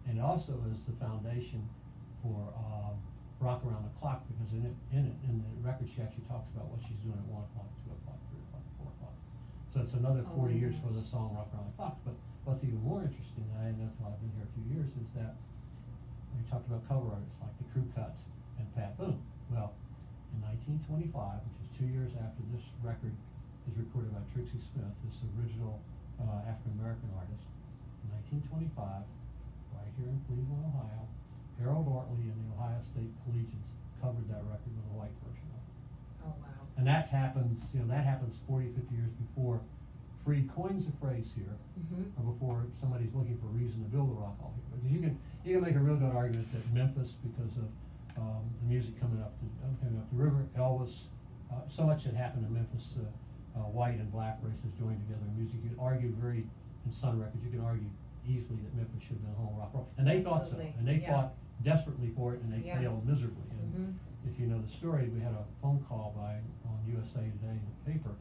B: and also is the foundation for Rock Around the Clock, because in the record she actually talks about what she's doing at 1 o'clock, 2 o'clock, 3 o'clock, 4 o'clock. So it's another 40 years for the song Rock Around the Clock. But what's even more interesting, and that's why I've been here a few years, is that we talked about cover artists like the Crew Cuts and Pat Boone. Well, in 1925, which is 2 years after this record is recorded by Trixie Smith, this original African-American artist, in 1925, right here in Cleveland, Ohio, Harold Ortley and the Ohio State Collegians covered that record with a white version of it.
A: Oh, wow.
B: And that happens 40, 50 years before Freed coins the phrase here, or before somebody's looking for a reason to build a rock hall here. Because you can make a real good argument that Memphis, because of the music coming up the river, Elvis, so much had happened in Memphis. White and black races joined together in music. You could argue in Sun Records, you can argue easily that Memphis should have been home rock roll, and they thought so, and they fought desperately for it, and they failed miserably. And if you know the story, we had a phone call on USA Today in the paper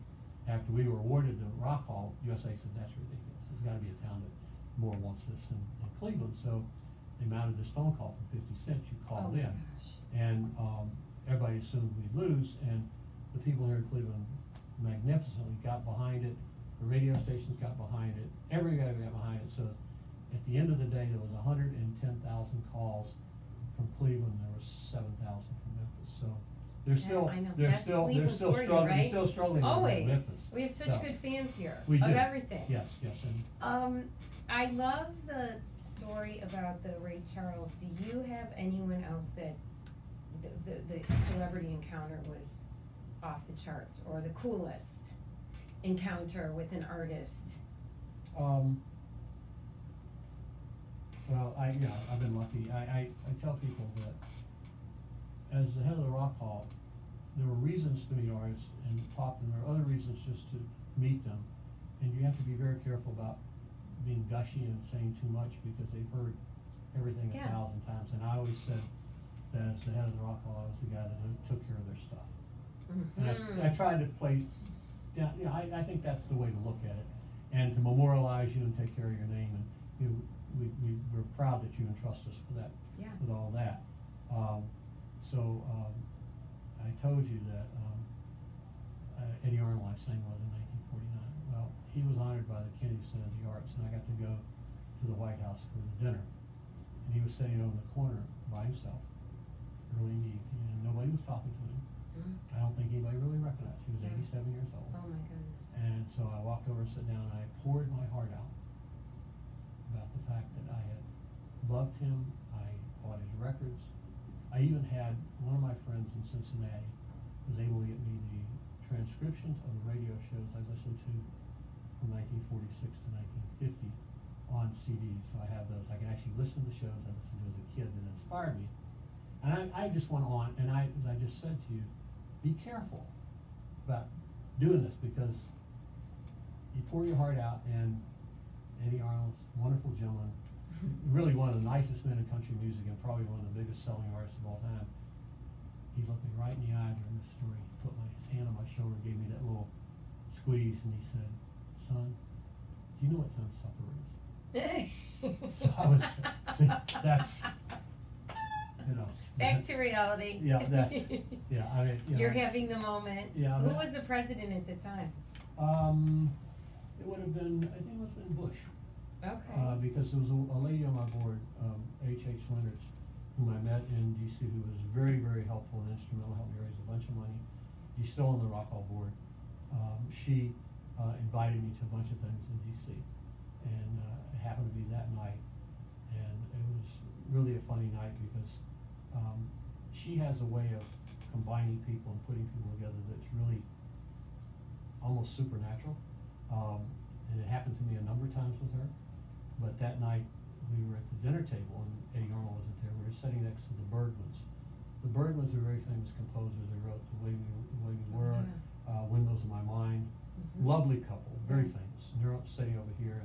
B: after we were awarded the Rock Hall. USA said, "That's ridiculous. It's there's gotta be a town that more wants this than Cleveland, so they mounted this phone call for 50 cents, you called
A: Oh my
B: in.
A: gosh.
B: And, everybody assumed we'd lose, and the people here in Cleveland magnificently got behind it, the radio stations got behind it, everybody got behind it, so at the end of the day, there was 110,000 calls from Cleveland, there was 7,000 from Memphis, so they're still,
A: I know.
B: they're
A: That's
B: still, they're
A: Cleveland
B: still
A: for you,
B: struggling,
A: right?
B: they're still struggling with
A: Always.
B: Memphis.
A: We have such
B: So,
A: good fans here
B: we
A: of
B: do.
A: everything.
B: Yes, and
A: I love the story about the Ray Charles. Do you have anyone else that the celebrity encounter was off the charts, or the coolest encounter with an artist?
B: Well, I've been lucky. I tell people that as the head of the Rock Hall, there were reasons to meet artists and talk to them. There are other reasons just to meet them. And you have to be very careful about being gushy and saying too much, because they've heard everything 1,000 times. And I always said that as the head of the Rock Hall, I was the guy that took care of their stuff.
A: Mm-hmm.
B: And I tried to play down, I think that's the way to look at it. And to memorialize you and take care of your name, and we're proud that you entrust us with that, with all that. I told you that Eddie Arnold I sang with in 1949. Well, he was honored by the Kennedy Center of the Arts, and I got to go to the White House for the dinner. And he was sitting over in the corner by himself, early in the evening, and nobody was talking to him. I don't think anybody really recognized him. He was 87 years old.
A: Oh my goodness.
B: And so I walked over and sat down, and I poured my heart out about the fact that I had loved him. I bought his records. I even had one of my friends in Cincinnati was able to get me the transcriptions of the radio shows I listened to from 1946 to 1950 on CD. So I have those. I can actually listen to shows I listened to as a kid that inspired me. And I just went on, and as I just said to you, be careful about doing this, because you pour your heart out, and Eddie Arnold's a wonderful gentleman, really one of the nicest men in country music, and probably one of the biggest selling artists of all time. He looked me right in the eye during the story. He put his hand on my shoulder, gave me that little squeeze, and he said, "Son, do you know what time supper is?" So I was, see, that's,
A: Back to reality.
B: Yeah, that's, yeah, I mean,
A: You're having the moment.
B: Yeah.
A: Who was the president at the time?
B: It would have been, I think it must have been Bush.
A: Okay.
B: Because there was a lady on my board, H.H. Leonards, whom I met in D.C., who was very, very helpful and instrumental, helped me raise a bunch of money. She's still on the Rock Hall board. She invited me to a bunch of things in D.C., and it happened to be that night, and it was really a funny night, because she has a way of combining people and putting people together that's really almost supernatural. And it happened to me a number of times with her. But that night we were at the dinner table, and Eddie Arnold wasn't there. We were sitting next to the Bergmans. The Bergmans are very famous composers. They wrote The Way We Were, Windmills of My Mind. Lovely couple, very famous. And they're sitting over here,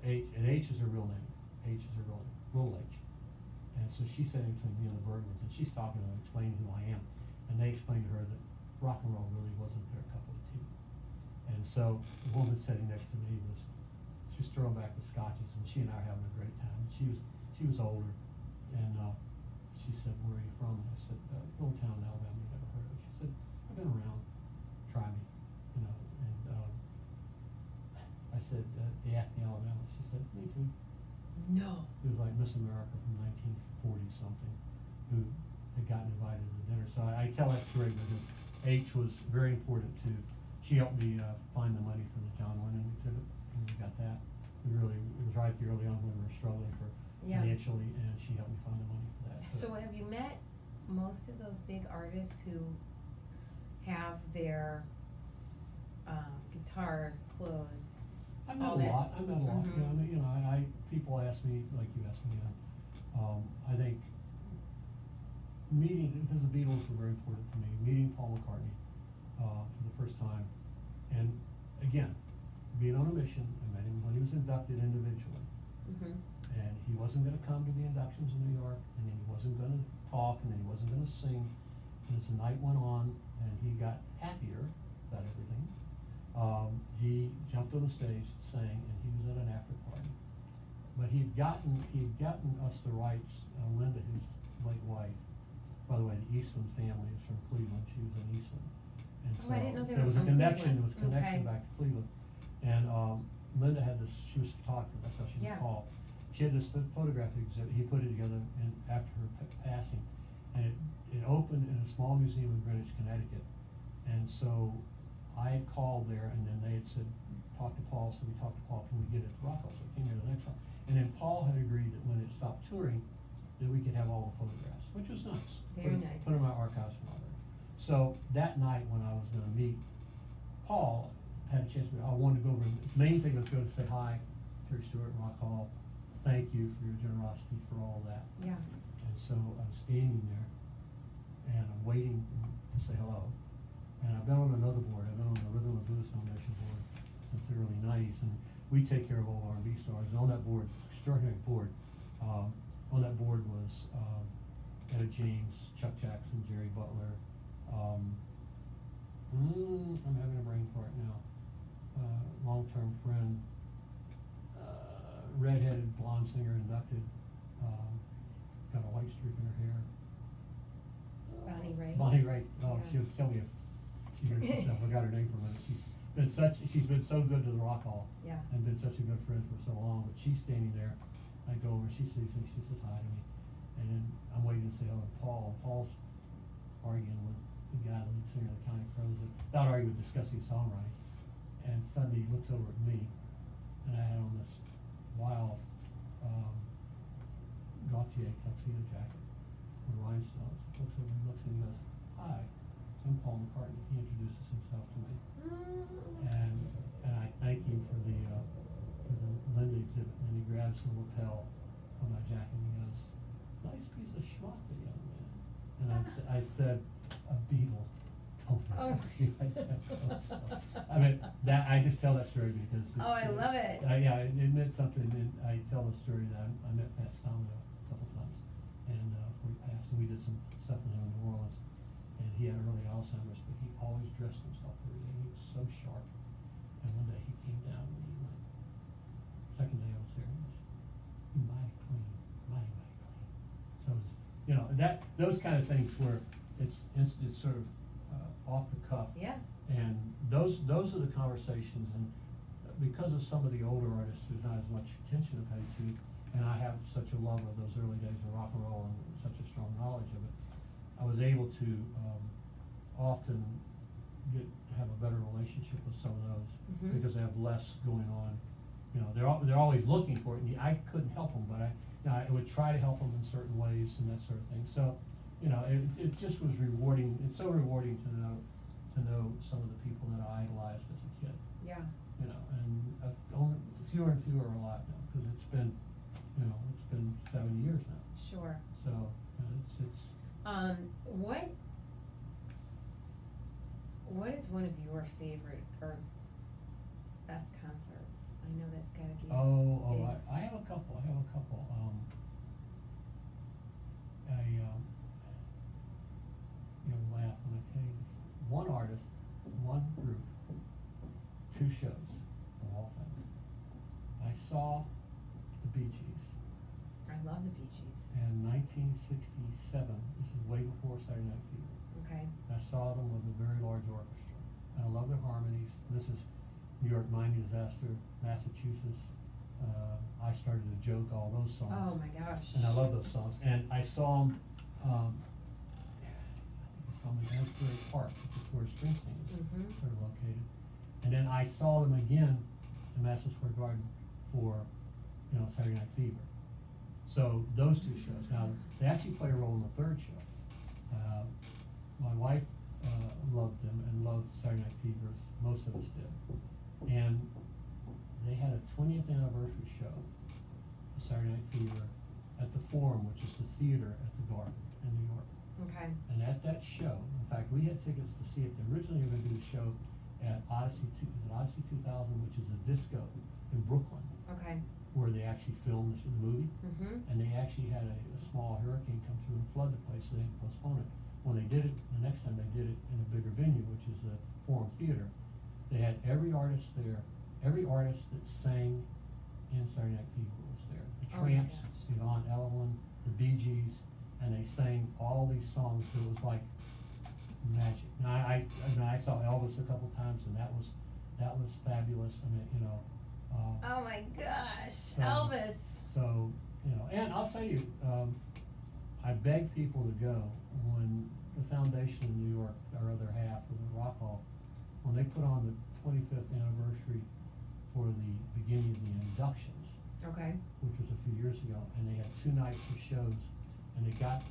B: and H is her real name. H is her real name, little H. And so she's sitting between me and the Bergmans, and she's talking to them, explaining who I am. And they explained to her that rock and roll really wasn't their cup of tea. And so the woman sitting next to me she was throwing back the scotches, and she and I were having a great time. She was older, and she said, "Where are you from?" And I said, "Little town in Alabama you never heard of." She said, "I've been around. Try me." And I said, "Daphne, Alabama." She said, "Me too."
A: No.
B: It was like Miss America from 1940 something, who had gotten invited to the dinner. So I tell that story because H was very important to. She helped me find the money for the John Lennon exhibit, and we got that. It was right early on when we were struggling financially, and she helped me find the money for that.
A: So have you met most of those big artists who have their guitars, clothes?
B: I met a lot. People ask me, like you asked me, I think meeting, because the Beatles were very important to me, meeting Paul McCartney for the first time, and again, being on a mission. I met him when he was inducted individually, and he wasn't going to come to the inductions in New York, and then he wasn't going to talk, and then he wasn't going to sing. And as the night went on, and he got happier about everything, He jumped on the stage, sang, and he was at an after party. But he'd gotten us the rights. Linda, his late wife, by the way, the Eastland family is from Cleveland. She was in Eastland, and so
A: I didn't know they
B: there
A: were
B: was a
A: from
B: connection.
A: Cleveland.
B: There was a connection
A: Okay.
B: back to Cleveland, and Linda had this. She was a photographer. That's how she
A: Yeah.
B: was called. She had this photographic exhibit. He put it together after her passing, and it opened in a small museum in Greenwich, Connecticut. And so I had called there, and then they had said, talk to Paul. So we talked to Paul, can we get it to Rockwell? So I came here the next one. And then Paul had agreed that when it stopped touring, that we could have all the photographs, which was nice.
A: Very nice.
B: Put in my archives and all that. So that night when I was gonna meet Paul, had a chance to, I wanted to go over, and the main thing was go to say hi, Terry Stewart and Rock Hall. Thank you for your generosity for all that.
A: Yeah.
B: And so I'm standing there, and I'm waiting to say hello. And I've been on another board. I've been on the Rhythm and Blues Foundation board since the early '90s, and we take care of all R&B stars. And on that board, extraordinary board. On that board was Etta James, Chuck Jackson, Jerry Butler. I'm having a brain fart now. Long-term friend, redheaded blonde singer inducted. Got a white streak in her hair.
A: Bonnie Raitt.
B: Bonnie Raitt. Oh,
A: Yeah.
B: she would tell me if she hears this stuff. I got her name for a minute. She's been so good to the Rock Hall.
A: Yeah.
B: And been such a good friend for so long. But she's standing there. I go over. She sees me. She says hi to me. And then I'm waiting to say hello to Paul. Paul's arguing with the guy, the lead singer of the County Crows. Not arguing, but discussing songwriting. And suddenly he looks over at me, and I had on this wild Gautier tuxedo jacket with rhinestones. He looks over, he looks, and he goes, "Hi, I'm Paul McCartney." He introduces himself to me, and I thank him for the Linda exhibit. And he grabs the lapel of my jacket and he goes, "Nice piece of schmuck, the young man." And I said, "A Beatle told me."
A: Oh.
B: So, I mean, that I just tell that story because it's,
A: Oh, I love it.
B: Yeah, it meant something. And I tell the story that I met Pat Stamino a couple times, and before he passed, and we did some stuff with him in New Orleans. And he had early Alzheimer's, but he always dressed himself every day. He was so sharp. And one day he came down and he went. Second day I was there, he was mighty clean, mighty clean. So it's, you know, those kind of things where it's sort of off the cuff.
A: Yeah.
B: And those are the conversations, and because of some of the older artists, there's not as much attention to pay to, and I have such a love of those early days of rock and roll and such a strong knowledge of it, I was able to often have a better relationship with some of those because they have less going on. You know, they're always looking for it, and I couldn't help them, but I would try to help them in certain ways and that sort of thing. So, you know, it just was rewarding. It's so rewarding to know some of the people that I idolized as a kid.
A: Yeah.
B: You know, and only fewer and fewer are alive now because it's been 70 years now.
A: Sure.
B: So it's.
A: What is one of your favorite or best concerts? I know that's gotta be.
B: I have a couple. You'll laugh when I tell you this. One artist, one group, two shows, of all things. I saw the Bee Gees.
A: I love the Bee Gees.
B: In 1967, this is way before Saturday Night Fever.
A: Okay.
B: I saw them with a very large orchestra. And I love their harmonies. This is New York Mining Disaster, Massachusetts. I Started a Joke, all those songs.
A: Oh my gosh.
B: And I love those songs. And I saw them, in Asbury Park, which is where Springsteen is sort of located. And then I saw them again in Madison Square Garden for, Saturday Night Fever. So those two shows. Now, they actually play a role in the third show. My wife loved them and loved Saturday Night Fever, as most of us did. And they had a 20th anniversary show of Saturday Night Fever at the Forum, which is the theater at the Garden in New York.
A: Okay.
B: And at that show, in fact, we had tickets to see it. They originally were going to do a show at Odyssey 2000, which is a disco in Brooklyn.
A: Okay.
B: Where they actually filmed the movie. And they actually had a small hurricane come through and flood the place, so they had to postpone it. When they did it, the next time they did it in a bigger venue, which is the Forum Theater. They had every artist there. Every artist that sang in Saturday Night Fever was there. The
A: Oh my
B: Tramps,
A: gosh.
B: Yvonne Elliman, the Bee Gees, and they sang all these songs. It was like magic. Now, I saw Elvis a couple times, and that was fabulous. I mean, you know.
A: Oh my gosh,
B: So-
A: Elvis.
B: So, you know, and I'll tell you, I beg people to go when the foundation in New York, our other half of the Rock Hall, when they put on the 25th anniversary for the beginning of the inductions,
A: Okay.
B: which was a few years ago, and they had 2 nights of shows, and they got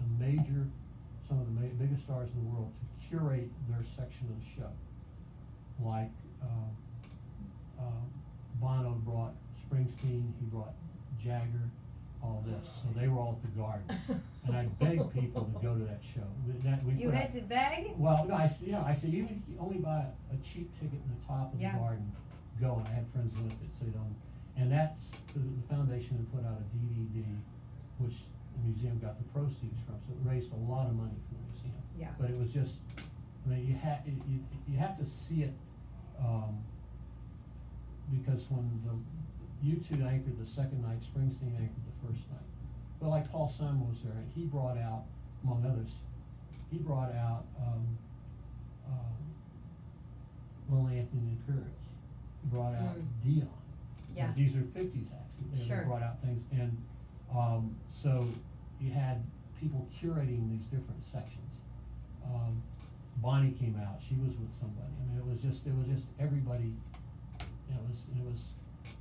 B: some of the biggest stars in the world to curate their section of the show. Like, Bono brought Springsteen, he brought Jagger, all this, so they were all at the Garden. And I begged people to go to that show.
A: You had to beg?
B: Well, no, I said, even if you only buy a cheap ticket in the top of the
A: Yeah.
B: Garden, go, and I had friends with it, so you don't, and that's, the foundation had put out a DVD, which the museum got the proceeds from, so it raised a lot of money for the museum.
A: Yeah.
B: But it was just, I mean, you have to see it, because when U2 anchored the second night, Springsteen anchored the first night. But like Paul Simon was there, and he brought out, among others, Lonely Anthony and the Imperials. He brought out Dion.
A: Yeah.
B: These are 50s acts. They
A: Sure.
B: brought out things, and so you had people curating these different sections. Bonnie came out. She was with somebody. I mean, it was just everybody. You know, it was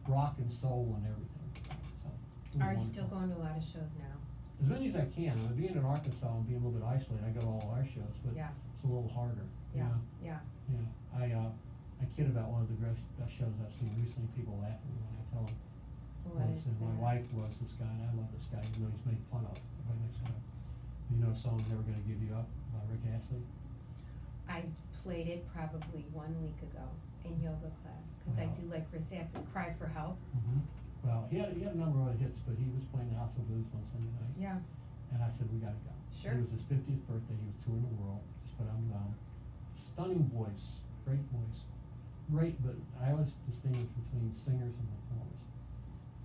B: rock and soul and everything. So it was
A: Are you still
B: wonderful.
A: going to a lot of shows now?
B: As many as I can. I mean, being in Arkansas and being a little bit isolated, I go to all our shows, but
A: Yeah.
B: it's a little harder.
A: Yeah.
B: You know?
A: Yeah.
B: Yeah. I kid about one of the best shows I've seen recently. People laugh at me when I tell them.
A: What is
B: And my
A: that?
B: wife loves this guy, and I love this guy, even though he's made fun of. Everybody makes fun of him. You know, a song "Never Gonna Give You Up" by Rick Astley.
A: I played it probably 1 week ago in yoga class, because I
B: Wow.
A: do like Resex and Cry for Help.
B: Well, he had a number of other hits, but he was playing the House of Blues one Sunday night.
A: Yeah.
B: And I said, we gotta go.
A: Sure.
B: It was his 50th birthday. He was touring the world. Just put on the mountain. Stunning voice, great voice, great. But I always distinguish between singers and performers.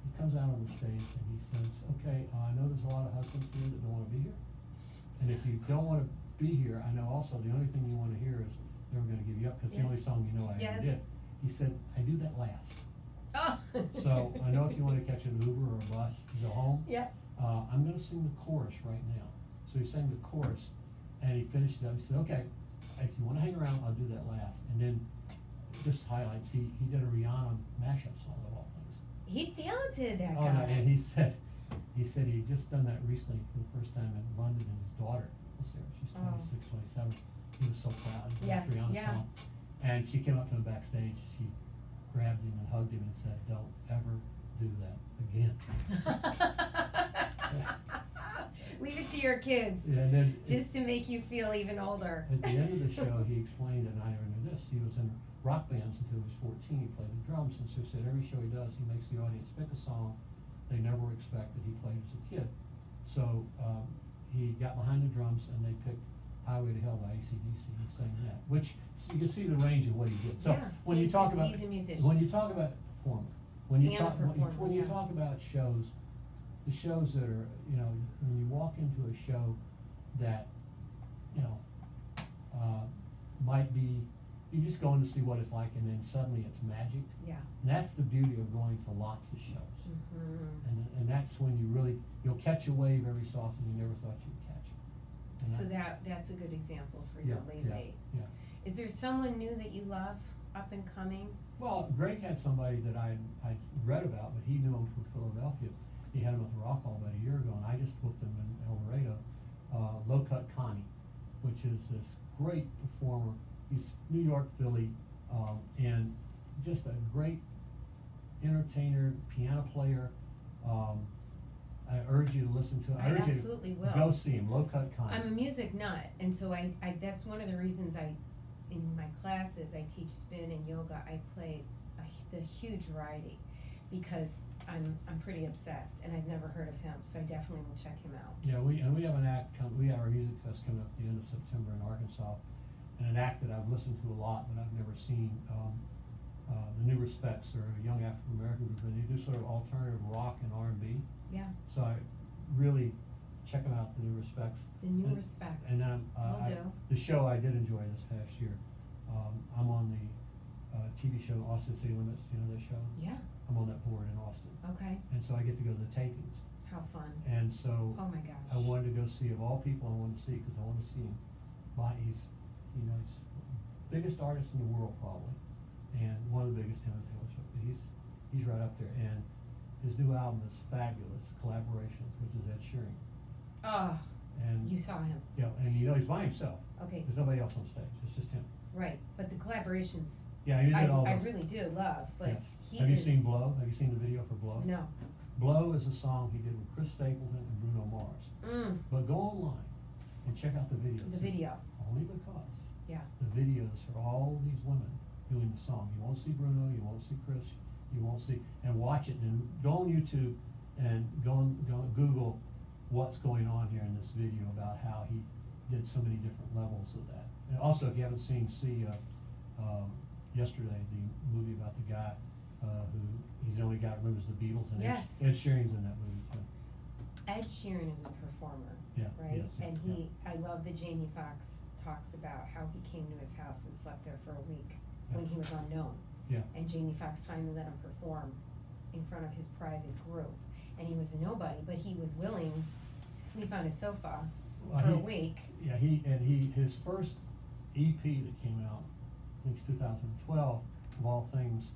B: He comes out on the stage and he says, "Okay, I know there's a lot of husbands here that don't want to be here, and if you don't want to be here, I know also the only thing you want to hear is Never Gonna Give You Up, because it's the only
A: Yes.
B: song you know I
A: Yes.
B: ever did." He said, "I do that last.
A: Oh.
B: So I know if you want to catch an Uber or a bus to go home,
A: Yeah.
B: I'm going to sing the chorus right now." So he sang the chorus, and he finished it up. He said, "Okay, if you want to hang around, I'll do that last." And then just highlights, he did a Rihanna mashup song of all things.
A: He's talented, that
B: Oh,
A: guy.
B: no, and he said he'd just done that recently for the first time in London, and his daughter was there. She's 26, 27. He was so proud. He
A: Yeah,
B: did Rihanna's
A: yeah.
B: song. And she came up to him backstage. She grabbed him and hugged him and said, "Don't ever do that again."
A: Leave it to your kids,
B: Yeah, and then
A: just to make you feel even older.
B: at the end of the show, he explained, and I never knew this, he was in rock bands until he was 14. He played the drums, and so he said every show he does, he makes the audience pick a song they never expected he played as a kid. So he got behind the drums, and they picked "Highway to Hell" by AC/DC. He sang that, which so you can see the range of what he did. So
A: Yeah,
B: when you
A: he's
B: talk
A: a-
B: about
A: he's a musician.
B: when you talk about performer, when you
A: And a
B: talk
A: performer,
B: when you
A: yeah.
B: talk about shows, the shows that are, you know, when you walk into a show that, you know, might be, you just go in to see what it's like, and then suddenly it's magic.
A: Yeah.
B: And that's the beauty of going to lots of shows.
A: Mm-hmm.
B: And that's when you'll catch a wave every so often you never thought you'd catch. And
A: So that's a good example for you
B: Yeah,
A: lately.
B: yeah.
A: Is there someone new that you love, up and coming?
B: Well, Greg had somebody that I read about, but he knew him from Philadelphia. He had him at the Rock Hall about a year ago, and I just booked him in El Dorado. Low Cut Connie, which is this great performer. He's New York, Philly, and just a great entertainer, piano player. I urge you to listen to him.
A: I
B: urge you to
A: absolutely will.
B: Go see him, Low Cut Connie.
A: I'm a music nut, and so I that's one of the reasons in my classes, I teach spin and yoga. I play the huge variety, because I'm pretty obsessed, and I've never heard of him, so I definitely will check him out.
B: Yeah, we have an act. We have our music fest coming up at the end of September in Arkansas, and an act that I've listened to a lot, but I've never seen. the New Respects. They're a young African American group, and they do sort of alternative rock and R&B.
A: Yeah.
B: So I really checking out the New Respects.
A: The New Respects.
B: And then
A: Will do.
B: the show I did enjoy this past year. I'm on the TV show Austin City Limits. Do you know that show?
A: Yeah.
B: I'm on that board in Austin.
A: Okay.
B: And so I get to go to the tapings.
A: How fun.
B: And so
A: Oh my gosh.
B: I wanted to go see, of all people I wanted to see, because I want to see him. He's the biggest artist in the world probably, and one of the biggest in Taylor Swift. He's right up there, and his new album is fabulous, Collaborations, which is Ed Sheeran.
A: Oh,
B: and
A: you saw him.
B: Yeah, and he's by himself.
A: Okay.
B: There's nobody else on stage. It's just him.
A: Right, but the collaborations.
B: Yeah, he did all those.
A: I really do love, but
B: yeah. Have you seen Blow? Have you seen the video for Blow?
A: No.
B: Blow is a song he did with Chris Stapleton and Bruno Mars. But go online and check out the videos.
A: The video.
B: Only because.
A: Yeah.
B: The videos for all these women doing the song. You won't see Bruno, you won't see Chris, you won't see, and watch it, and go on YouTube and go on Google what's going on here in this video about how he did so many different levels of that. And also, if you haven't seen, yesterday, the movie about the guy who he's the only guy that remembers the Beatles, and
A: Yes.
B: Ed Sheeran's in that movie too.
A: Ed Sheeran is a performer.
B: Yeah.
A: Right?
B: Yes,
A: And I love that Jamie Foxx talks about how he came to his house and slept there for a week when he was unknown.
B: Yeah.
A: And Jamie Foxx finally let him perform in front of his private group. And he was a nobody, but he was willing to sleep on his sofa for a week.
B: Yeah, his first EP that came out, I think it's 2012, of all things,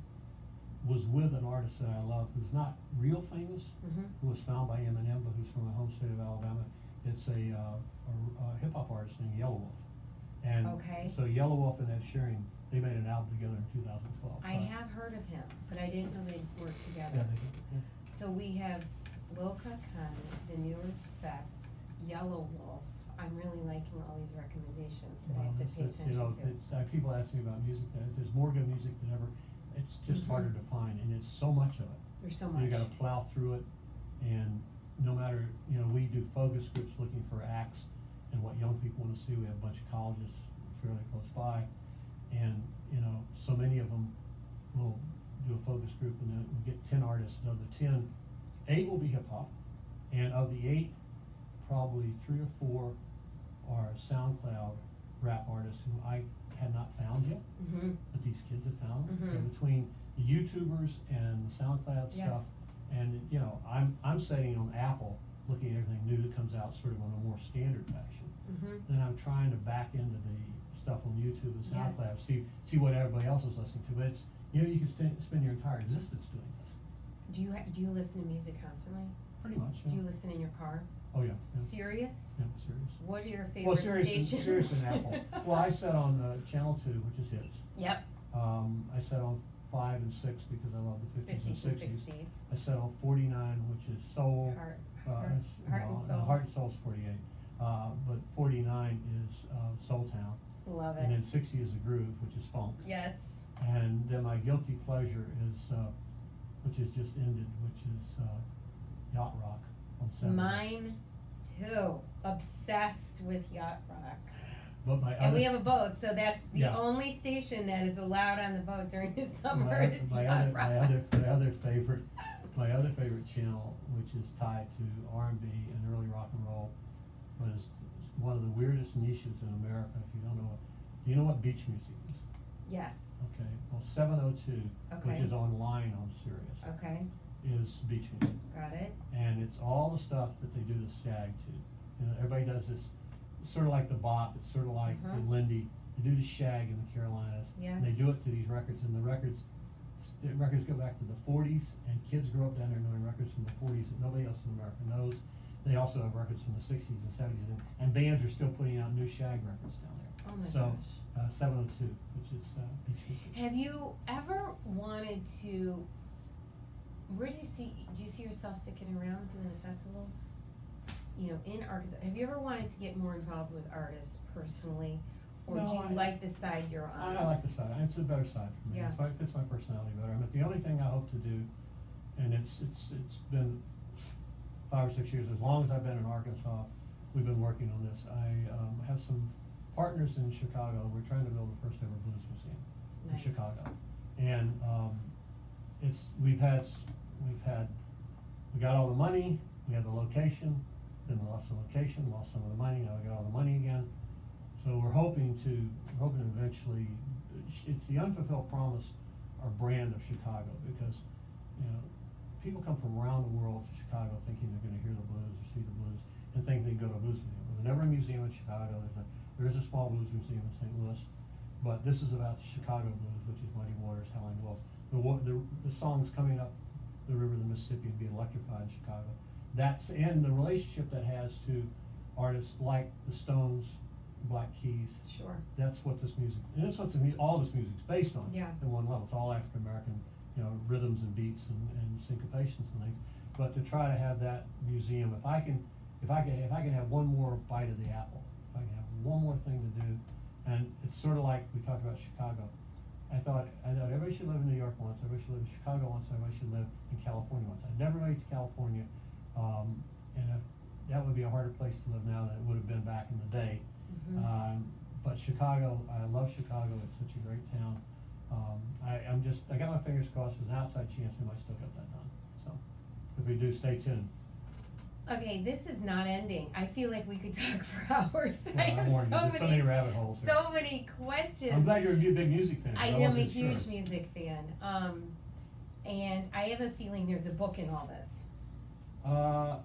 B: was with an artist that I love who's not real famous, who was found by Eminem, but who's from my home state of Alabama. It's a hip hop artist named Yellow Wolf. And so Yellow Wolf and Ed Sheeran, they made an album together in 2012.
A: I have heard of him, but I didn't know they'd work together.
B: Yeah, they did. Yeah.
A: So we have Loka Khan, The New Respects, Yellow Wolf. I'm really liking all these recommendations that I have to pay attention to.
B: People ask me about music. There's more good music than ever. It's just harder to find, and it's so much of it.
A: There's so much.
B: You got to plow through it, and no matter, we do focus groups looking for acts and what young people want to see. We have a bunch of colleges fairly close by, and so many of them will do a focus group, and then we get 10 artists. And of the 10, 8 will be hip hop, and of the 8, probably 3 or 4 are SoundCloud rap artists who I had not found yet, but these kids have found them. And between the YouTubers and the SoundCloud stuff, and I'm sitting on Apple looking at everything new that comes out sort of on a more standard fashion. Then I'm trying to back into the stuff on YouTube and SoundCloud, see what everybody else is listening to. But it's, you can spend your entire existence doing this.
A: Do you listen to music constantly?
B: Pretty much. Yeah.
A: Do you listen in your car?
B: Oh yeah.
A: Sirius?
B: Yeah, Sirius.
A: What are your favorite stations?
B: Sirius and Apple. Well, I set on Channel 2, which is hits.
A: Yep.
B: I set on 5 and 6 because I love the 50s and 60s. I set on 49, which is soul.
A: Heart and Soul.
B: Heart and Soul's 48. But 49 is Soul Town.
A: Love it.
B: And then 60 is the groove, which is funk.
A: Yes.
B: And then my guilty pleasure is, which has just ended, which is Yacht Rock on 7.
A: Mine too. Obsessed with Yacht Rock.
B: But
A: we have a boat, so that's the only station that is allowed on the boat during the summer.
B: My other favorite channel, which is tied to R&B and early rock and roll, but is one of the weirdest niches in America. If you don't know it, do you know what beach music is?
A: Yes.
B: Okay. Well, 702, which is online on Sirius.
A: Okay.
B: Is beach music.
A: Got it.
B: And it's all the stuff that they do the Stag to. Everybody does this, sort of like the Bop. It's sort of like the Lindy. They do the Shag in the Carolinas.
A: Yes.
B: And they do it to these records, and the records go back to the 40s, and kids grow up down there knowing records from the 40s that nobody else in America knows. They also have records from the 60s and 70s, and bands are still putting out new Shag records down there.
A: Oh my gosh.
B: 702, which is beach music.
A: Have you ever wanted to? Do you see yourself sticking around doing the festival? In Arkansas. Have you ever wanted to get more involved with artists personally, or do you like the side you're on?
B: I like the side. It's a better side for me.
A: Yeah.
B: It fits my personality better. The only thing I hope to do, and it's been 5 or 6 years, as long as I've been in Arkansas, we've been working on this. I have some partners in Chicago. We're trying to build the first ever blues museum in Chicago. And we got all the money, we had the location, then we lost the location, lost some of the money, now we got all the money again. So we're hoping eventually, it's the unfulfilled promise, our brand of Chicago, because, you know, people come from around the world to Chicago thinking they're gonna hear the blues or see the blues and think they can go to a blues museum. There's never a museum in Chicago, there is a small blues museum in St. Louis, but this is about the Chicago blues, which is Muddy Waters, Howling Wolf. The songs coming up the river, the Mississippi, and being electrified in Chicago. And the relationship that has to artists like the Stones, Black Keys.
A: Sure.
B: That's what this music, and that's what all this music's based on.
A: Yeah.
B: At one level, it's all African American, you know, rhythms and beats and syncopations and things. But to try to have that museum, if I can have one more bite of the apple, if I can have one more thing to do, and it's sort of like we talked about Chicago. I thought everybody should live in New York once, everybody should live in Chicago once, everybody should live in California once. I never made it to California, and that would be a harder place to live now than it would have been back in the day. But Chicago, I love Chicago. It's such a great town. I got my fingers crossed. There's an outside chance we might still get that done. So if we do, stay tuned.
A: Okay, this is not ending. I feel like we could talk for hours.
B: Well,
A: I have
B: so many rabbit holes here.
A: So many questions.
B: I'm glad you're a big music fan.
A: I am a huge music fan. And I have a feeling there's a book in all this.
B: I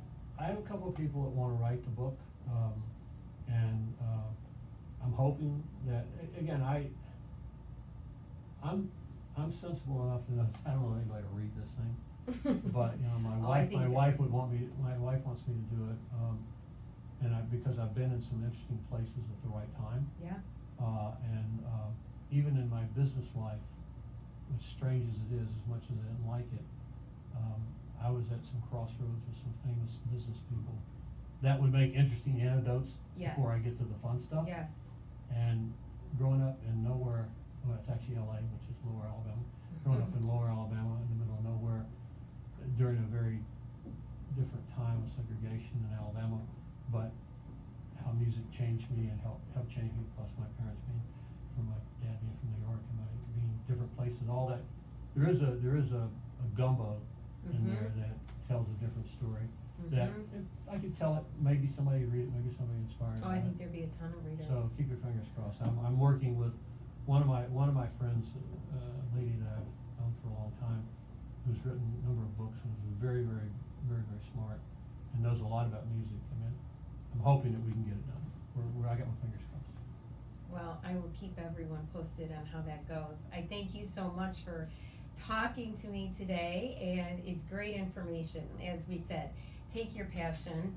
B: have a couple of people that want to write the book, and I'm hoping that, again, I'm sensible enough to know I don't want anybody to read this thing. But you know, my wife wants me to do it, and because I've been in some interesting places at the right time.
A: Yeah.
B: And even in my business life, as strange as it is, as much as I didn't like it, I was at some crossroads with some famous business people that would make interesting anecdotes.
A: Yes.
B: Before I get to the fun stuff.
A: Yes.
B: And growing up in nowhere, well, it's actually LA, which is Lower Alabama. Growing up in Lower Alabama, in the middle of nowhere, during a very different time of segregation in Alabama, but how music changed me and helped change me, plus my parents being from my dad being from New York and my being different places, all that. There is a gumbo in there that tells a different story. That if I could tell it, maybe somebody would read it, maybe somebody inspired.
A: Oh, I think there'd be a ton of readers.
B: So keep your fingers crossed. I'm working with one of my friends, a lady that I've known for a long time, who's written a number of books and is very, very, very, very smart and knows a lot about music. I mean, I'm hoping that we can get it done. I got my fingers crossed.
A: Well, I will keep everyone posted on how that goes. I thank you so much for talking to me today, and it's great information. As we said, take your passion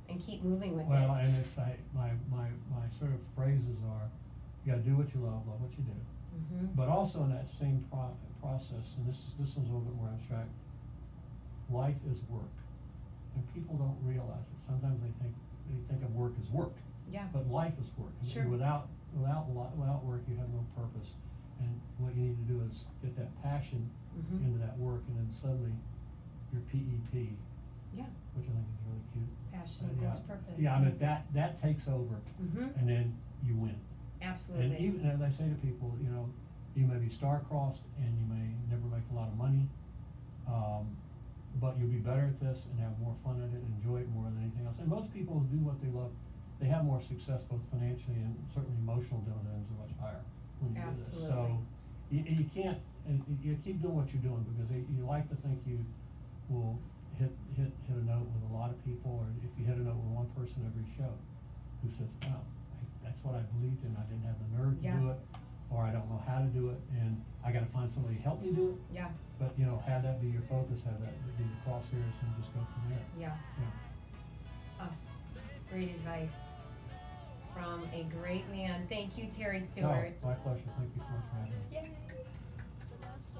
A: and keep moving with it.
B: Well, and it's my sort of phrases are, you gotta do what you love what you do. But also in that same process, and this one's a little bit more abstract, life is work. And people don't realize it. Sometimes they think of work as work.
A: Yeah.
B: But life is work.
A: Sure.
B: Without work, you have no purpose. And what you need to do is get that passion into that work, and then suddenly your P.E.P.
A: Yeah.
B: Which I think is really cute.
A: Passion equals purpose.
B: Yeah, I mean that takes over, and then you win.
A: Absolutely.
B: And even as I say to people, you know, you may be star-crossed and you may never make a lot of money, but you'll be better at this and have more fun at it, enjoy it more than anything else. And most people who do what they love, they have more success both financially and certainly emotional dividends are much higher when you do this. So you can't, you keep doing what you're doing, because you like to think you will hit a note with a lot of people, or if you hit a note with one person every show who says, wow, that's what I believed in, I didn't have the nerve to do it, or I don't know how to do it, and I gotta find somebody to help me do it.
A: Yeah.
B: But you know, have that be your focus, have that be the crosshairs, and just go from there.
A: Yeah. Oh, great advice from a great man. Thank you, Terry Stewart.
B: Oh, my pleasure. Thank you so much for having me.
A: Yay.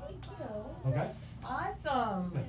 A: Thank you.
B: Okay.
A: Awesome.
B: Good.